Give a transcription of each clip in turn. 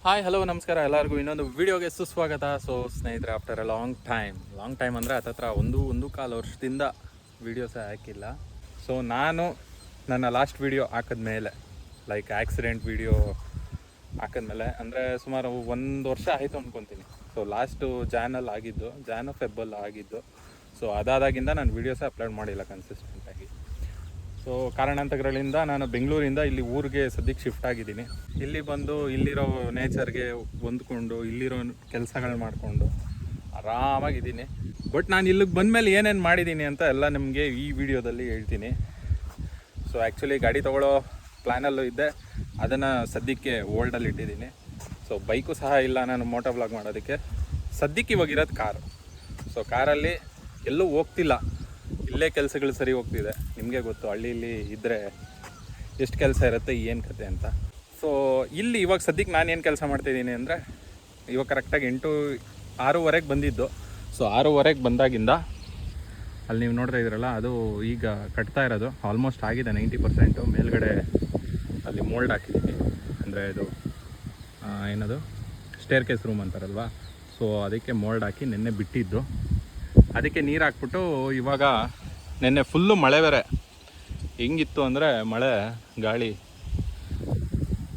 Hi hello ನಮಸ್ಕಾರ ಎಲ್ಲರಿಗೂ ಇನ್ನೊಂದು ವಿಡಿಯೋಗೆ ಸುಸ್ವಾಗತ. ಸೊ ಸ್ನೇಹಿತರೆ, ಆಫ್ಟರ್ ಎ ಲಾಂಗ್ ಟೈಮ್ ಅಂದರೆ ಹತ್ತತ್ರ ಒಂದು ಕಾಲು ವರ್ಷದಿಂದ ವೀಡಿಯೋಸೇ ಹಾಕಿಲ್ಲ. ಸೊ ನಾನು ನನ್ನ ಲಾಸ್ಟ್ ವೀಡಿಯೋ ಹಾಕಿದ್ಮೇಲೆ, ಲೈಕ್ ಆಕ್ಸಿಡೆಂಟ್ ವೀಡಿಯೋ ಹಾಕಿದ್ಮೇಲೆ ಅಂದರೆ ಸುಮಾರು 1 ವರ್ಷ ಆಯಿತು ಅಂದ್ಕೊತೀನಿ. ಸೊ ಲಾಸ್ಟು ಜಾನು ಫೆಬ್ಬಲ್ಲಿ ಆಗಿದ್ದು. ಸೊ ಅದಾದಾಗಿಂದ ನಾನು ವೀಡಿಯೋಸೇ ಅಪ್ಲೋಡ್ ಮಾಡಿಲ್ಲ ಕನ್ಸಿಸ್ಟೆಂಟಾಗಿ. ಸೊ ಕಾರಣಾಂತರಗಳಿಂದ ನಾನು ಬೆಂಗಳೂರಿಂದ ಇಲ್ಲಿ ಊರಿಗೆ ಸದ್ಯಕ್ಕೆ ಶಿಫ್ಟ್ ಆಗಿದ್ದೀನಿ. ಇಲ್ಲಿ ಬಂದು ಇಲ್ಲಿರೋ ನೇಚರ್ಗೆ ಹೊಂದ್ಕೊಂಡು ಇಲ್ಲಿರೋ ಕೆಲಸಗಳು ಮಾಡಿಕೊಂಡು ಆರಾಮಾಗಿದ್ದೀನಿ. ಬಟ್ ನಾನು ಇಲ್ಲಿಗೆ ಬಂದಮೇಲೆ ಏನೇನು ಮಾಡಿದ್ದೀನಿ ಅಂತ ಎಲ್ಲ ನಿಮಗೆ ಈ ವಿಡಿಯೋದಲ್ಲಿ ಹೇಳ್ತೀನಿ. ಸೊ ಆ್ಯಕ್ಚುಲಿ ಗಾಡಿ ತೊಗೊಳ್ಳೋ ಪ್ಲ್ಯಾನಲ್ಲೂ ಇದ್ದೆ, ಅದನ್ನು ಸದ್ಯಕ್ಕೆ ಓಲ್ಡಲ್ಲಿ ಇಟ್ಟಿದ್ದೀನಿ. ಸೊ ಬೈಕು ಸಹ ಇಲ್ಲ ನಾನು ಮೋಟೋ ವ್ಲಾಗ್ ಮಾಡೋದಕ್ಕೆ. ಸದ್ಯಕ್ಕೆ ಇವಾಗಿರೋದು ಕಾರು. ಸೊ ಕಾರಲ್ಲಿ ಎಲ್ಲೂ ಹೋಗ್ತಿಲ್ಲ, ಇಲ್ಲೇ ಕೆಲಸಗಳು ಸರಿ ಹೋಗ್ತಿದೆ. ನಿಮಗೆ ಗೊತ್ತು ಹಳ್ಳಿಯಲ್ಲಿ ಇದ್ದರೆ ಎಷ್ಟು ಕೆಲಸ ಇರುತ್ತೆ, ಏನು ಕತೆ ಅಂತ. ಸೊ ಇಲ್ಲಿ ಇವಾಗ ಸದ್ಯಕ್ಕೆ ನಾನು ಏನು ಕೆಲಸ ಮಾಡ್ತಾಯಿದ್ದೀನಿ ಅಂದರೆ, ಇವಾಗ ಕರೆಕ್ಟಾಗಿ 6:30 ಬಂದಿದ್ದು. ಸೊ 6:30 ಬಂದಾಗಿಂದ ಅಲ್ಲಿ ನೀವು ನೋಡ್ತಾ ಇದ್ದೀರಲ್ಲ, ಅದು ಈಗ ಕಟ್ತಾ ಇರೋದು ಆಲ್ಮೋಸ್ಟ್ ಆಗಿದೆ 90%. ಮೇಲ್ಗಡೆ ಅಲ್ಲಿ ಮೋಲ್ಡ್ ಹಾಕಿದ್ದೀನಿ, ಅಂದರೆ ಇದು ಏನದು ಸ್ಟೇರ್ ಕೇಸ್ ರೂಮ್ ಅಂತಾರಲ್ವ. ಸೊ ಅದಕ್ಕೆ ಮೋಲ್ಡ್ ಹಾಕಿ ನಿನ್ನೆ ಬಿಟ್ಟಿದ್ದು. ಅದಕ್ಕೆ ನೀರು ಹಾಕ್ಬಿಟ್ಟು ಇವಾಗ ನಿನ್ನೆ ಫುಲ್ಲು ಮಳೆ ಬೇರೆ. ಹೆಂಗಿತ್ತು ಅಂದರೆ ಮಳೆ ಗಾಳಿ.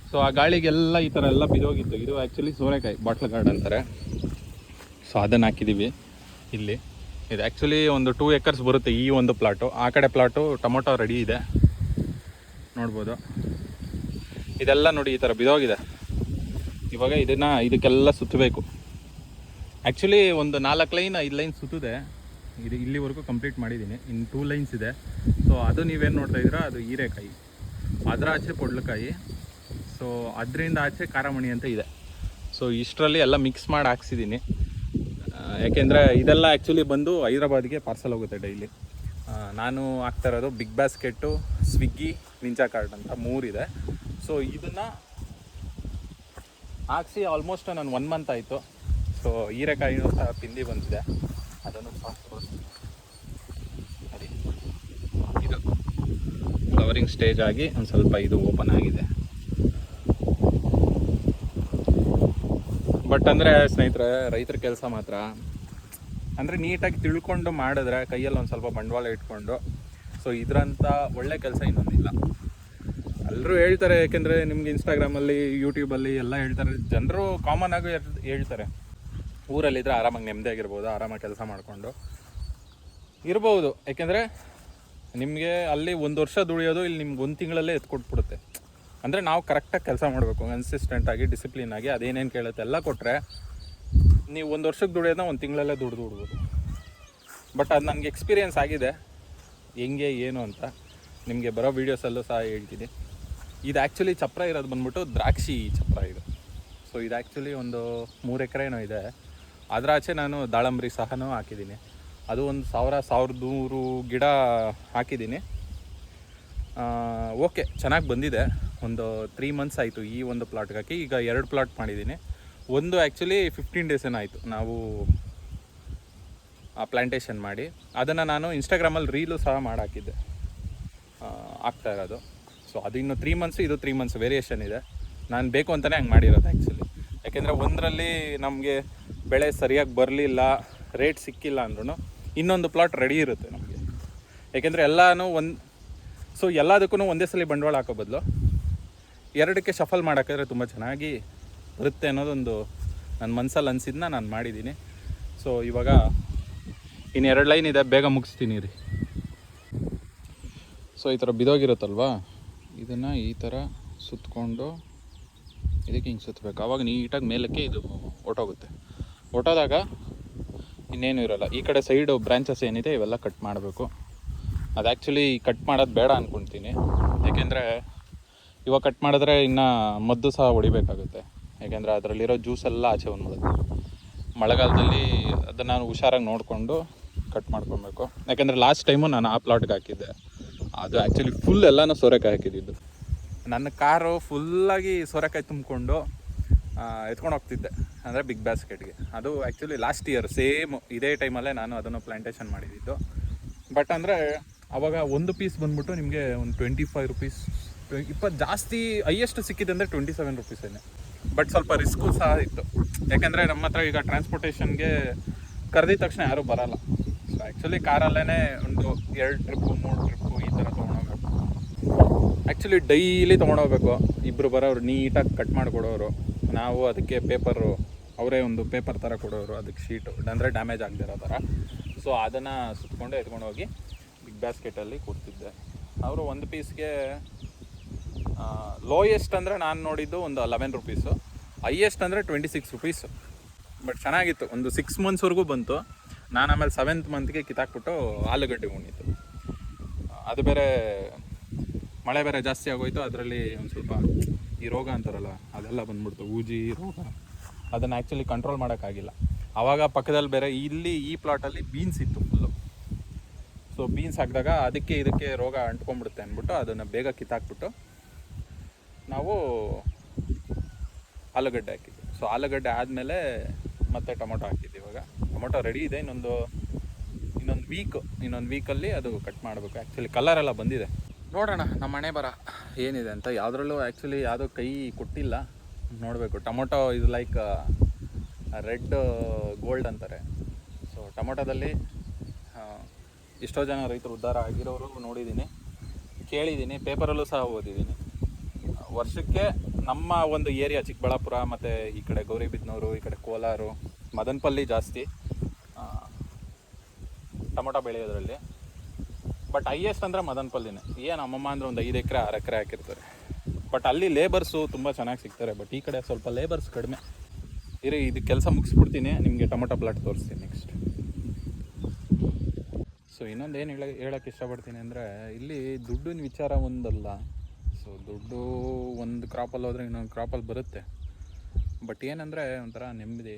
ಸೊ ಆ ಗಾಳಿಗೆಲ್ಲ ಈ ಥರ ಎಲ್ಲ ಬಿದ್ದೋಗಿತ್ತು. ಇದು ಆ್ಯಕ್ಚುಲಿ ಸೋರೆಕಾಯಿ ಬಾಟ್ಲ್ ಗಾರ್ಡ್ ಅಂತಾರೆ. ಸೊ ಅದನ್ನು ಹಾಕಿದ್ದೀವಿ ಇಲ್ಲಿ. ಇದು ಆ್ಯಕ್ಚುಲಿ ಒಂದು 2 acres ಬರುತ್ತೆ ಈ ಒಂದು ಪ್ಲಾಟು. ಆ ಕಡೆ ಪ್ಲಾಟು ಟೊಮೊಟೊ ರೆಡಿ ಇದೆ, ನೋಡ್ಬೋದು. ಇದೆಲ್ಲ ನೋಡಿ ಈ ಥರ ಬಿದ್ದೋಗಿದೆ. ಇವಾಗ ಇದಕ್ಕೆಲ್ಲ ಸುತ್ತಬೇಕು. ಆ್ಯಕ್ಚುಲಿ ಒಂದು 4 ಲೈನ್ 5 ಲೈನ್ ಸುತ್ತಿದೆ. ಇದು ಇಲ್ಲಿವರೆಗೂ ಕಂಪ್ಲೀಟ್ ಮಾಡಿದ್ದೀನಿ. ಇನ್ನು 2 ಲೈನ್ಸ್ ಇದೆ. ಸೊ ಅದು ನೀವೇನು ನೋಡ್ತಾ ಇದ್ದೀರಾ, ಅದು ಹೀರೆಕಾಯಿ. ಅದರ ಆಚೆ ಪೊಡ್ಲಕಾಯಿ. ಸೊ ಅದರಿಂದ ಆಚೆ ಖಾರಮಣಿ ಅಂತ ಇದೆ. ಸೊ ಇಷ್ಟರಲ್ಲಿ ಎಲ್ಲ ಮಿಕ್ಸ್ ಮಾಡಿ ಹಾಕ್ಸಿದ್ದೀನಿ. ಯಾಕೆಂದರೆ ಇದೆಲ್ಲ ಆ್ಯಕ್ಚುಲಿ ಬಂದು ಹೈದ್ರಾಬಾದ್ಗೆ ಪಾರ್ಸಲ್ ಹೋಗುತ್ತೆ ಡೈಲಿ. ನಾನು ಹಾಕ್ತಾ ಇರೋದು ಬಿಗ್ ಬಾಸ್ಕೆಟ್ಟು, ಸ್ವಿಗ್ಗಿ, ನಿಂಜಾ ಕಾರ್ಟ್ ಅಂತ 3 ಇದೆ. ಸೊ ಇದನ್ನು ಹಾಕ್ಸಿ ಆಲ್ಮೋಸ್ಟ್ ನಾನು 1 ಮಂತ್ ಆಯಿತು. ಸೊ ಹೀರೆಕಾಯಿನೂ ಸಹ ಪಿಂದಿ ಬಂದಿದೆ, ಅದನ್ನು ಸಹ ತೋರಿಸ್ತೀನಿ. ಇದು ಫ್ಲವರಿಂಗ್ ಸ್ಟೇಜ್ ಆಗಿ ಒಂದು ಸ್ವಲ್ಪ ಇದು ಓಪನ್ ಆಗಿದೆ. ಬಟ್ ಅಂದರೆ ಸ್ನೇಹಿತರೆ, ರೈತರ ಕೆಲಸ ಮಾತ್ರ ಅಂದರೆ ನೀಟಾಗಿ ತಿಳ್ಕೊಂಡು ಮಾಡಿದ್ರೆ, ಕೈಯಲ್ಲಿ ಒಂದು ಸ್ವಲ್ಪ ಬಂಡವಾಳ ಇಟ್ಕೊಂಡು, ಸೊ ಇದರಂಥ ಒಳ್ಳೆ ಕೆಲಸ ಇನ್ನೊಂದಿಲ್ಲ. ಎಲ್ಲರೂ ಹೇಳ್ತಾರೆ, ಏಕೆಂದರೆ ನಿಮ್ಗೆ ಇನ್ಸ್ಟಾಗ್ರಾಮಲ್ಲಿ, ಯೂಟ್ಯೂಬಲ್ಲಿ ಎಲ್ಲ ಹೇಳ್ತಾರೆ. ಜನರು ಕಾಮನ್ ಆಗಿ ಹೇಳ್ತಾರೆ, ಊರಲ್ಲಿದ್ದರೆ ಆರಾಮಾಗಿ ನೆಮ್ಮದಿಯಾಗಿರ್ಬೋದು, ಆರಾಮಾಗಿ ಕೆಲಸ ಮಾಡಿಕೊಂಡು ಇರ್ಬೋದು. ಯಾಕೆಂದರೆ ನಿಮಗೆ ಅಲ್ಲಿ 1 ವರ್ಷ ದುಡಿಯೋದು ಇಲ್ಲಿ ನಿಮ್ಗೆ 1 ತಿಂಗಳಲ್ಲೇ ಎತ್ಕೊಟ್ಬಿಡುತ್ತೆ. ಅಂದರೆ ನಾವು ಕರೆಕ್ಟಾಗಿ ಕೆಲಸ ಮಾಡಬೇಕು, ಕನ್ಸಿಸ್ಟೆಂಟಾಗಿ, ಡಿಸಿಪ್ಲಿನಾಗಿ. ಅದೇನೇನು ಕೇಳುತ್ತೆ ಎಲ್ಲ ಕೊಟ್ಟರೆ ನೀವು 1 ವರ್ಷಕ್ಕೆ ದುಡಿಯೋದನ್ನ 1 ತಿಂಗಳಲ್ಲೇ ದುಡ್ಬೋದು. ಬಟ್ ಅದು ನನಗೆ ಎಕ್ಸ್ಪೀರಿಯೆನ್ಸ್ ಆಗಿದೆ, ಹೆಂಗೆ ಏನು ಅಂತ ನಿಮಗೆ ಬರೋ ವೀಡಿಯೋಸಲ್ಲೂ ಸಹ ಹೇಳ್ತೀನಿ. ಇದು ಆ್ಯಕ್ಚುಲಿ ಚಪ್ರ ಇರೋದು ಬಂದ್ಬಿಟ್ಟು ದ್ರಾಕ್ಷಿ ಚಪ್ರ ಇದು. ಸೊ ಇದು ಆ್ಯಕ್ಚುಲಿ ಒಂದು 3 ಎಕರೆನೋ ಇದೆ. ಅದರ ಆಚೆ ನಾನು ದಾಳಂಬ್ರಿ ಸಹನೂ ಹಾಕಿದ್ದೀನಿ. ಅದು ಒಂದು 1,100 ಗಿಡ ಹಾಕಿದ್ದೀನಿ. ಓಕೆ, ಚೆನ್ನಾಗಿ ಬಂದಿದೆ. ಒಂದು 3 ಮಂತ್ಸ್ ಆಯಿತು ಈ ಒಂದು ಪ್ಲಾಟ್ಗೆ ಹಾಕಿ. ಈಗ 2 ಪ್ಲಾಟ್ ಮಾಡಿದ್ದೀನಿ. ಒಂದು ಆ್ಯಕ್ಚುಲಿ 15 days ಆಯಿತು ನಾವು ಪ್ಲ್ಯಾಂಟೇಷನ್ ಮಾಡಿ. ಅದನ್ನು ನಾನು ಇನ್ಸ್ಟಾಗ್ರಾಮಲ್ಲಿ ರೀಲು ಸಹ ಮಾಡಾಕಿದ್ದೆ, ಆಗ್ತಾ ಇರೋದು. ಸೊ ಅದು ಇನ್ನು 3 ಮಂತ್ಸು, ಇದು 3 ಮಂತ್ಸ್ ವೇರಿಯೇಷನ್ ಇದೆ. ನಾನು ಬೇಕು ಅಂತಲೇ ಹಂಗೆ ಮಾಡಿರೋದು ಆ್ಯಕ್ಚುಲಿ. ಯಾಕೆಂದರೆ ಒಂದರಲ್ಲಿ ನಮಗೆ ಬೆಳೆ ಸರಿಯಾಗಿ ಬರಲಿಲ್ಲ, ರೇಟ್ ಸಿಕ್ಕಿಲ್ಲ ಅಂದ್ರೂ ಇನ್ನೊಂದು ಪ್ಲಾಟ್ ರೆಡಿ ಇರುತ್ತೆ ನಮಗೆ. ಯಾಕೆಂದರೆ ಸೊ ಎಲ್ಲದಕ್ಕೂ ಒಂದೇ ಸಲ ಬಂಡವಾಳ ಹಾಕೋ ಬದಲು 2ಕ್ಕೆ ಶಫಲ್ ಮಾಡೋಕ್ಕಾದ್ರೆ ತುಂಬ ಚೆನ್ನಾಗಿ ಬರುತ್ತೆ ಅನ್ನೋದೊಂದು ನನ್ನ ಮನಸ್ಸಲ್ಲಿ ಅನಿಸಿದ್ನ ನಾನು ಮಾಡಿದ್ದೀನಿ. ಸೊ ಇವಾಗ ಇನ್ನು 2 ಲೈನ್ ಇದೆ, ಬೇಗ ಮುಗಿಸ್ತೀನಿ ರೀ. ಸೊ ಈ ಥರ ಬಿದೋಗಿರುತ್ತಲ್ವಾ, ಇದನ್ನು ಈ ಥರ ಸುತ್ತಕೊಂಡು ಇದಕ್ಕೆ ಹಿಂಗೆ ಸುತ್ತಬೇಕು. ಆವಾಗ ನೀಟಾಗಿ ಮೇಲಕ್ಕೆ ಇದು ಹೊಟ್ಟೋದಾಗ ಇನ್ನೇನು ಇರೋಲ್ಲ. ಈ ಕಡೆ ಸೈಡು ಬ್ರಾಂಚಸ್ ಏನಿದೆ ಇವೆಲ್ಲ ಕಟ್ ಮಾಡಬೇಕು. ಅದು ಆ್ಯಕ್ಚುಲಿ ಕಟ್ ಮಾಡೋದು ಬೇಡ ಅಂದ್ಕೊಳ್ತೀನಿ. ಯಾಕೆಂದರೆ ಇವಾಗ ಕಟ್ ಮಾಡಿದ್ರೆ ಇನ್ನು ಮದ್ದು ಸಹ ಹೊಡಿಬೇಕಾಗುತ್ತೆ. ಯಾಕೆಂದರೆ ಅದರಲ್ಲಿರೋ ಜ್ಯೂಸೆಲ್ಲ ಆಚೆ ಬಂದ್ಬಿಡುತ್ತೆ. ಮಳೆಗಾಲದಲ್ಲಿ ಅದನ್ನು ನಾನು ಹುಷಾರಾಗಿ ನೋಡಿಕೊಂಡು ಕಟ್ ಮಾಡ್ಕೊಬೇಕು. ಯಾಕೆಂದರೆ ಲಾಸ್ಟ್ ಟೈಮು ನಾನು ಆ ಪ್ಲಾಟ್ಗೆ ಹಾಕಿದ್ದೆ. ಅದು ಆ್ಯಕ್ಚುಲಿ ಫುಲ್ ಎಲ್ಲನೂ ಸೋರೆಕಾಯಿ ಹಾಕಿದ್ದಿದ್ದು. ನನ್ನ ಕಾರು ಫುಲ್ಲಾಗಿ ಸೋರೆಕಾಯಿ ತುಂಬಿಕೊಂಡು ಎತ್ಕೊಂಡು ಹೋಗ್ತಿದ್ದೆ, ಅಂದರೆ ಬಿಗ್ ಬಾಸ್ಕೆಟ್ಗೆ. ಅದು ಆ್ಯಕ್ಚುಲಿ ಲಾಸ್ಟ್ ಇಯರ್ ಸೇಮ್ ಇದೇ ಟೈಮಲ್ಲೇ ನಾನು ಅದನ್ನು ಪ್ಲ್ಯಾಂಟೇಷನ್ ಮಾಡಿದ್ದು. ಬಟ್ ಅಂದರೆ ಆವಾಗ ಒಂದು ಪೀಸ್ ಬಂದ್ಬಿಟ್ಟು ನಿಮಗೆ ಒಂದು 25 ರೂಪೀಸ್, 20 ಜಾಸ್ತಿ ಹೈಯೆಸ್ಟ್ ಸಿಕ್ಕಿದೆ ಅಂದರೆ 27 ರೂಪೀಸೇನೆ. ಬಟ್ ಸ್ವಲ್ಪ ರಿಸ್ಕು ಸಹ ಇತ್ತು. ಯಾಕೆಂದರೆ ನಮ್ಮ ಹತ್ರ ಈಗ ಟ್ರಾನ್ಸ್ಪೋರ್ಟೇಷನ್ಗೆ ಕರೆದಿದ ತಕ್ಷಣ ಯಾರೂ ಬರೋಲ್ಲ. ಸೊ ಆ್ಯಕ್ಚುಲಿ ಕಾರಲ್ಲೇ ಒಂದು 2 ಟ್ರಿಪ್ಪು 3 ಟ್ರಿಪ್ಪು ಈ ಥರ ತೊಗೊಂಡೋಗ್ಬೇಕು. Actually daily ತೊಗೊಂಡೋಗ್ಬೇಕು. ಇಬ್ಬರು ಬರೋರು ನೀಟಾಗಿ ಕಟ್ ಮಾಡಿಕೊಡೋರು, ನಾವು ಅದಕ್ಕೆ ಪೇಪರು ಅವರೇ ಒಂದು ಪೇಪರ್ ಥರ ಕೊಡೋರು, ಅದಕ್ಕೆ ಶೀಟು ಅಂದರೆ ಡ್ಯಾಮೇಜ್ ಆಗದಿರೋ ಥರ. ಸೊ ಅದನ್ನು ಸುತ್ಕೊಂಡು ಎತ್ಕೊಂಡು ಹೋಗಿ ಬಿಗ್ ಬ್ಯಾಸ್ಕೆಟಲ್ಲಿ ಕೊಡ್ತಿದ್ದೆ. ಅವರು ಒಂದು ಪೀಸ್ಗೆ ಲೋಯೆಸ್ಟ್ ಅಂದರೆ ನಾನು ನೋಡಿದ್ದು ಒಂದು 11 ರುಪೀಸು, ಹೈಯೆಸ್ಟ್ ಅಂದರೆ 26 ರುಪೀಸು. ಬಟ್ ಚೆನ್ನಾಗಿತ್ತು. ಒಂದು 6 ಮಂತ್ಸ್ವರೆಗೂ ಬಂತು. ನಾನು ಆಮೇಲೆ 7th ಮಂತ್ಗೆ ಕಿತ್ತಾಕ್ಬಿಟ್ಟು ಆಲೂಗಡ್ಡೆ ಉಣ್ಣಿತ್ತು. ಅದು ಬೇರೆ ಮಳೆ ಬೇರೆ ಜಾಸ್ತಿ ಆಗೋಯ್ತು. ಅದರಲ್ಲಿ ಒಂದು ಸ್ವಲ್ಪ ಈ ರೋಗ ಅಂತಾರಲ್ಲ ಅದೆಲ್ಲ ಬಂದ್ಬಿಡ್ತು, ಊಜಿ ರೋಗ. ಅದನ್ನು ಆ್ಯಕ್ಚುಲಿ ಕಂಟ್ರೋಲ್ ಮಾಡೋಕ್ಕಾಗಿಲ್ಲ. ಆವಾಗ ಪಕ್ಕದಲ್ಲಿ ಬೇರೆ ಇಲ್ಲಿ ಈ ಪ್ಲಾಟಲ್ಲಿ ಬೀನ್ಸ್ ಇತ್ತು ಫುಲ್ಲು. ಸೊ ಬೀನ್ಸ್ ಹಾಕಿದಾಗ ಇದಕ್ಕೆ ರೋಗ ಅಂಟ್ಕೊಂಡ್ಬಿಡುತ್ತೆ ಅಂದ್ಬಿಟ್ಟು ಅದನ್ನು ಬೇಗ ಕಿತ್ತಾಕ್ಬಿಟ್ಟು ನಾವು ಆಲೂಗಡ್ಡೆ ಹಾಕಿದ್ವಿ. ಸೊ ಆಲೂಗಡ್ಡೆ ಆದಮೇಲೆ ಮತ್ತೆ ಟೊಮೊಟೊ ಹಾಕಿದ್ವಿ. ಇವಾಗ ಟೊಮೊಟೊ ರೆಡಿ ಇದೆ. ಇನ್ನೊಂದು ವೀಕಲ್ಲಿ ಅದು ಕಟ್ ಮಾಡಬೇಕು. ಆ್ಯಕ್ಚುಲಿ ಕಲರೆಲ್ಲ ಬಂದಿದೆ. ನೋಡೋಣ ನಮ್ಮ ಮನೆ ಬರ ಏನಿದೆ ಅಂತ. ಯಾವುದ್ರಲ್ಲೂ ಆ್ಯಕ್ಚುಲಿ ಯಾವುದೋ ಕೈ ಕೊಟ್ಟಿಲ್ಲ, ನೋಡಬೇಕು. ಟೊಮೊಟೊ ಇದು ಲೈಕ್ ರೆಡ್ ಗೋಲ್ಡ್ ಅಂತಾರೆ. ಸೊ ಟೊಮೊಟೊದಲ್ಲಿ ಎಷ್ಟೋ ಜನ ರೈತರು ಉದ್ಧಾರ ಆಗಿರೋರು ನೋಡಿದ್ದೀನಿ, ಕೇಳಿದ್ದೀನಿ, ಪೇಪರಲ್ಲೂ ಸಹ ಓದಿದ್ದೀನಿ. ವರ್ಷಕ್ಕೆ ನಮ್ಮ ಒಂದು ಏರಿಯಾ ಚಿಕ್ಕಬಳ್ಳಾಪುರ ಮತ್ತು ಈ ಕಡೆ ಗೌರಿಬಿದನೂರು, ಈ ಕಡೆ ಕೋಲಾರ, ಮದನಪಲ್ಲಿ ಜಾಸ್ತಿ ಟೊಮೊಟೊ ಬೆಳೆಯೋದ್ರಲ್ಲಿ. ಬಟ್ ಹೈಯೆಸ್ಟ್ ಅಂದರೆ ಮದನಪಲ್ಲಿನೇ. ಏನು ಅಮ್ಮಮ್ಮ ಅಂದರೆ ಒಂದು 5 ಎಕರೆ 6 ಎಕರೆ ಹಾಕಿರ್ತಾರೆ. ಬಟ್ ಅಲ್ಲಿ ಲೇಬರ್ಸು ತುಂಬ ಚೆನ್ನಾಗಿ ಸಿಗ್ತಾರೆ. ಬಟ್ ಈ ಕಡೆ ಸ್ವಲ್ಪ ಲೇಬರ್ಸ್ ಕಡಿಮೆ. ಇದು ಕೆಲಸ ಮುಗಿಸ್ಬಿಡ್ತೀನಿ, ನಿಮಗೆ ಟೊಮೊಟೊ ಪ್ಲಾಟ್ ತೋರಿಸ್ತೀನಿ ನೆಕ್ಸ್ಟ್. ಸೊ ಇನ್ನೊಂದು ಏನು ಹೇಳೋಕ್ಕೆ ಇಷ್ಟಪಡ್ತೀನಿ ಅಂದರೆ, ಇಲ್ಲಿ ದುಡ್ಡಿನ ವಿಚಾರ ಒಂದಲ್ಲ. ಸೊ ದುಡ್ಡು ಒಂದು ಕ್ರಾಪಲ್ಲಿ ಹೋದರೆ ಇನ್ನೊಂದು ಕ್ರಾಪಲ್ಲಿ ಬರುತ್ತೆ. ಬಟ್ ಏನಂದರೆ ಒಂಥರ ನೆಮ್ಮದಿ.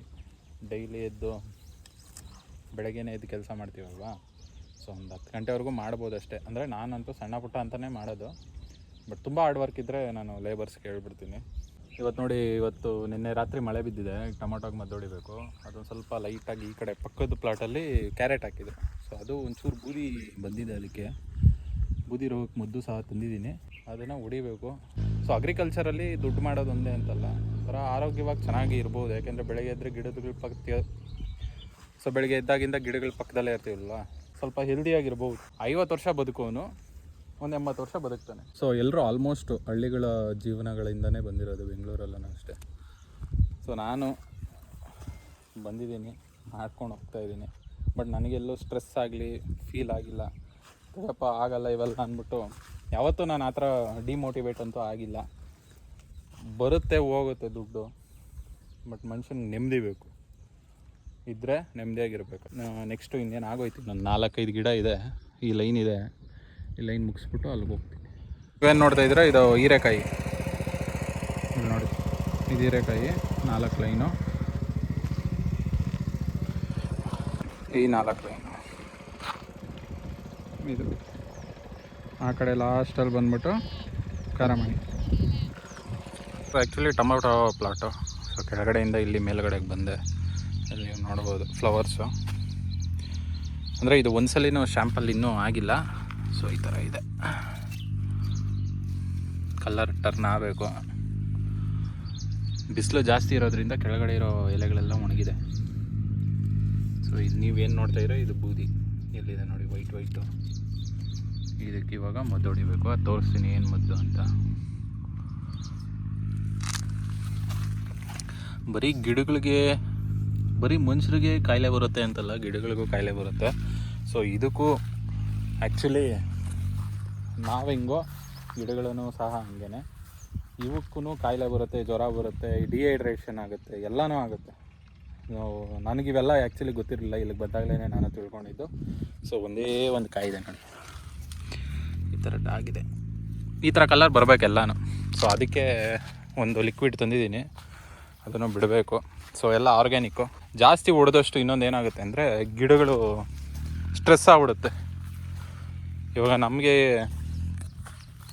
ಡೈಲಿ ಎದ್ದು ಬೆಳಗ್ಗೆನೇ ಎದ್ದು ಕೆಲಸ ಮಾಡ್ತೀವಲ್ವಾ. ಸೊ ಒಂದು 10 ಗಂಟೆವರೆಗೂ ಮಾಡ್ಬೋದು ಅಷ್ಟೇ. ಅಂದರೆ ನಾನಂತೂ ಸಣ್ಣ ಪುಟ್ಟ ಅಂತಲೇ ಮಾಡೋದು. ಬಟ್ ತುಂಬ ಹಾರ್ಡ್ ವರ್ಕ್ ಇದ್ದರೆ ನಾನು ಲೇಬರ್ಸ್ಗೆ ಹೇಳ್ಬಿಡ್ತೀನಿ. ಇವತ್ತು ನಿನ್ನೆ ರಾತ್ರಿ ಮಳೆ ಬಿದ್ದಿದೆ. ಟೊಮೊಟೊಗೆ ಮದ್ದೊಡಿಬೇಕು. ಅದೊಂದು ಸ್ವಲ್ಪ ಲೈಟಾಗಿ ಈ ಕಡೆ ಪಕ್ಕದ ಪ್ಲಾಟಲ್ಲಿ ಕ್ಯಾರೆಟ್ ಹಾಕಿದ್ರು. ಸೊ ಅದು ಒಂಚೂರು ಬೂದಿ ಬಂದಿದೆ. ಅದಕ್ಕೆ ಬೂದಿ ರೋಗಕ್ಕೆ ಮದ್ದು ಸಹ ತಂದಿದ್ದೀನಿ, ಅದನ್ನು ಹೊಡಿಬೇಕು. ಸೊ ಅಗ್ರಿಕಲ್ಚರಲ್ಲಿ ದುಡ್ಡು ಮಾಡೋದು ಒಂದೇ ಅಂತಲ್ಲ, ಒಂಥರ ಆರೋಗ್ಯವಾಗಿ ಚೆನ್ನಾಗಿ ಇರ್ಬೋದು. ಯಾಕೆಂದರೆ ಬೆಳಗ್ಗೆ ಎದ್ದರೆ ಬೆಳಗ್ಗೆ ಎದ್ದಾಗಿಂದ ಗಿಡಗಳ ಪಕ್ಕದಲ್ಲೇ ಇರ್ತೀವಲ್ವ, ಸ್ವಲ್ಪ ಹೆಲ್ದಿಯಾಗಿರ್ಬೋದು. 50 ವರ್ಷ ಬದುಕೋನು ಒಂದು 80 ವರ್ಷ ಬದುಕ್ತಾನೆ. ಸೊ ಎಲ್ಲರೂ ಆಲ್ಮೋಸ್ಟ್ ಹಳ್ಳಿಗಳ ಜೀವನಗಳಿಂದನೇ ಬಂದಿರೋದು, ಬೆಂಗಳೂರಲ್ಲೂ ಅಷ್ಟೇ. ಸೊ ನಾನು ಬಂದಿದ್ದೀನಿ, ಮಾಡ್ಕೊಂಡು ಹೋಗ್ತಾಯಿದ್ದೀನಿ. ಬಟ್ ನನಗೆಲ್ಲೂ ಸ್ಟ್ರೆಸ್ ಆಗಲಿ ಫೀಲ್ ಆಗಿಲ್ಲ. ಯಾಕಪ್ಪ ಆಗಲ್ಲ ಇವೆಲ್ಲ ಅಂದ್ಬಿಟ್ಟು ಯಾವತ್ತೂ ನಾನು ಆ ಥರ ಡಿಮೋಟಿವೇಟ್ ಅಂತೂ ಆಗಿಲ್ಲ. ಬರುತ್ತೆ ಹೋಗುತ್ತೆ ದುಡ್ಡು, ಬಟ್ ಮನುಷ್ಯನಿಗೆ ನೆಮ್ಮದಿ ಬೇಕು. ಇದ್ದರೆ ನೆಮ್ಮದಿಯಾಗಿರ್ಬೇಕು. ನೆಕ್ಸ್ಟು ಇನ್ನೇನು ಆಗೋಯ್ತು, ಇನ್ನೊಂದು 4-5 ಗಿಡ ಇದೆ. ಈ ಲೈನ್ ಇದೆ, ಈ ಲೈನ್ ಮುಗಿಸ್ಬಿಟ್ಟು ಅಲ್ಲಿಗೆ ಹೋಗ್ತೀನಿ. ಇವೇನು ನೋಡ್ತಾ ಇದ್ದೀರಾ, ಇದು ಹೀರೆಕಾಯಿ. ನೋಡಿ, ಇದು ಹೀರೆಕಾಯಿ 4 ಲೈನು. ಈ 4 ಲೈನು ಇದು. ಆ ಕಡೆ ಲಾಸ್ಟಲ್ಲಿ ಬಂದ್ಬಿಟ್ಟು ಕಾರಮಣಿ. Actually tomato plot. ಸೊ ಕೆಳಗಡೆಯಿಂದ ಇಲ್ಲಿ ಮೇಲ್ಗಡೆಗೆ ಬಂದೆ. ಇಲ್ಲಿ ನೀವು ನೋಡ್ಬೋದು ಫ್ಲವರ್ಸು. ಅಂದರೆ ಇದು ಒಂದ್ಸಲಿನೂ ಶ್ಯಾಂಪಲ್ ಇನ್ನೂ ಆಗಿಲ್ಲ. ಸೊ ಈ ಥರ ಇದೆ, ಕಲರ್ ಟರ್ನ್ ಆಗಬೇಕು. ಬಿಸಿಲು ಜಾಸ್ತಿ ಇರೋದ್ರಿಂದ ಕೆಳಗಡೆ ಇರೋ ಎಲೆಗಳೆಲ್ಲ ಒಣಗಿದೆ. ಸೊ ಇದು ನೀವೇನು ನೋಡ್ತಾ ಇರೋ ಇದು ಬೂದಿ ಎಲ್ಲಿದೆ ನೋಡಿ, ವೈಟು. ಇದಕ್ಕೆ ಇವಾಗ ಮದ್ದು ಹೊಡಿಬೇಕು. ಅದು ತೋರಿಸ್ತೀನಿ ಏನು ಮದ್ದು ಅಂತ. ಬರೀ ಗಿಡಗಳಿಗೆ, ಬರೀ ಮನುಷ್ಯರಿಗೆ ಕಾಯಿಲೆ ಬರುತ್ತೆ ಅಂತಲ್ಲ, ಗಿಡಗಳಿಗೂ ಕಾಯಿಲೆ ಬರುತ್ತೆ. ಸೊ ಇದಕ್ಕೂ ಆ್ಯಕ್ಚುಲಿ ನಾವು ಹೆಂಗೋ ಗಿಡಗಳೂ ಸಹ ಹಂಗೇ, ಇವಕ್ಕೂ ಕಾಯಿಲೆ ಬರುತ್ತೆ, ಜ್ವರ ಬರುತ್ತೆ, ಡಿಹೈಡ್ರೇಷನ್ ಆಗುತ್ತೆ, ಎಲ್ಲನೂ ಆಗುತ್ತೆ. ನನಗಿವೆಲ್ಲ ಆ್ಯಕ್ಚುಲಿ ಗೊತ್ತಿರಲಿಲ್ಲ, ಇಲ್ಲಿಗೆ ಬಂದಾಗಲೇ ನಾನು ತಿಳ್ಕೊಂಡಿದ್ದು. ಸೊ ಒಂದೇ ಒಂದು ಕಾಯಿ ಇದೆ ನೋಡಿ, ಈ ಥರದ್ದಾಗಿದೆ. ಈ ಥರ ಕಲರ್ ಬರಬೇಕೆಲ್ಲನೂ. ಸೊ ಅದಕ್ಕೆ ಒಂದು ಲಿಕ್ವಿಡ್ ತಂದಿದ್ದೀನಿ, ಅದನ್ನು ಬಿಡಬೇಕು. ಸೊ ಎಲ್ಲ ಆರ್ಗ್ಯಾನಿಕ್ಕು. ಜಾಸ್ತಿ ಹೊಡೆದಷ್ಟು ಇನ್ನೊಂದು ಏನಾಗುತ್ತೆ ಅಂದರೆ ಗಿಡಗಳು ಸ್ಟ್ರೆಸ್ ಆಗ್ಬಿಡುತ್ತೆ. ಇವಾಗ ನಮಗೆ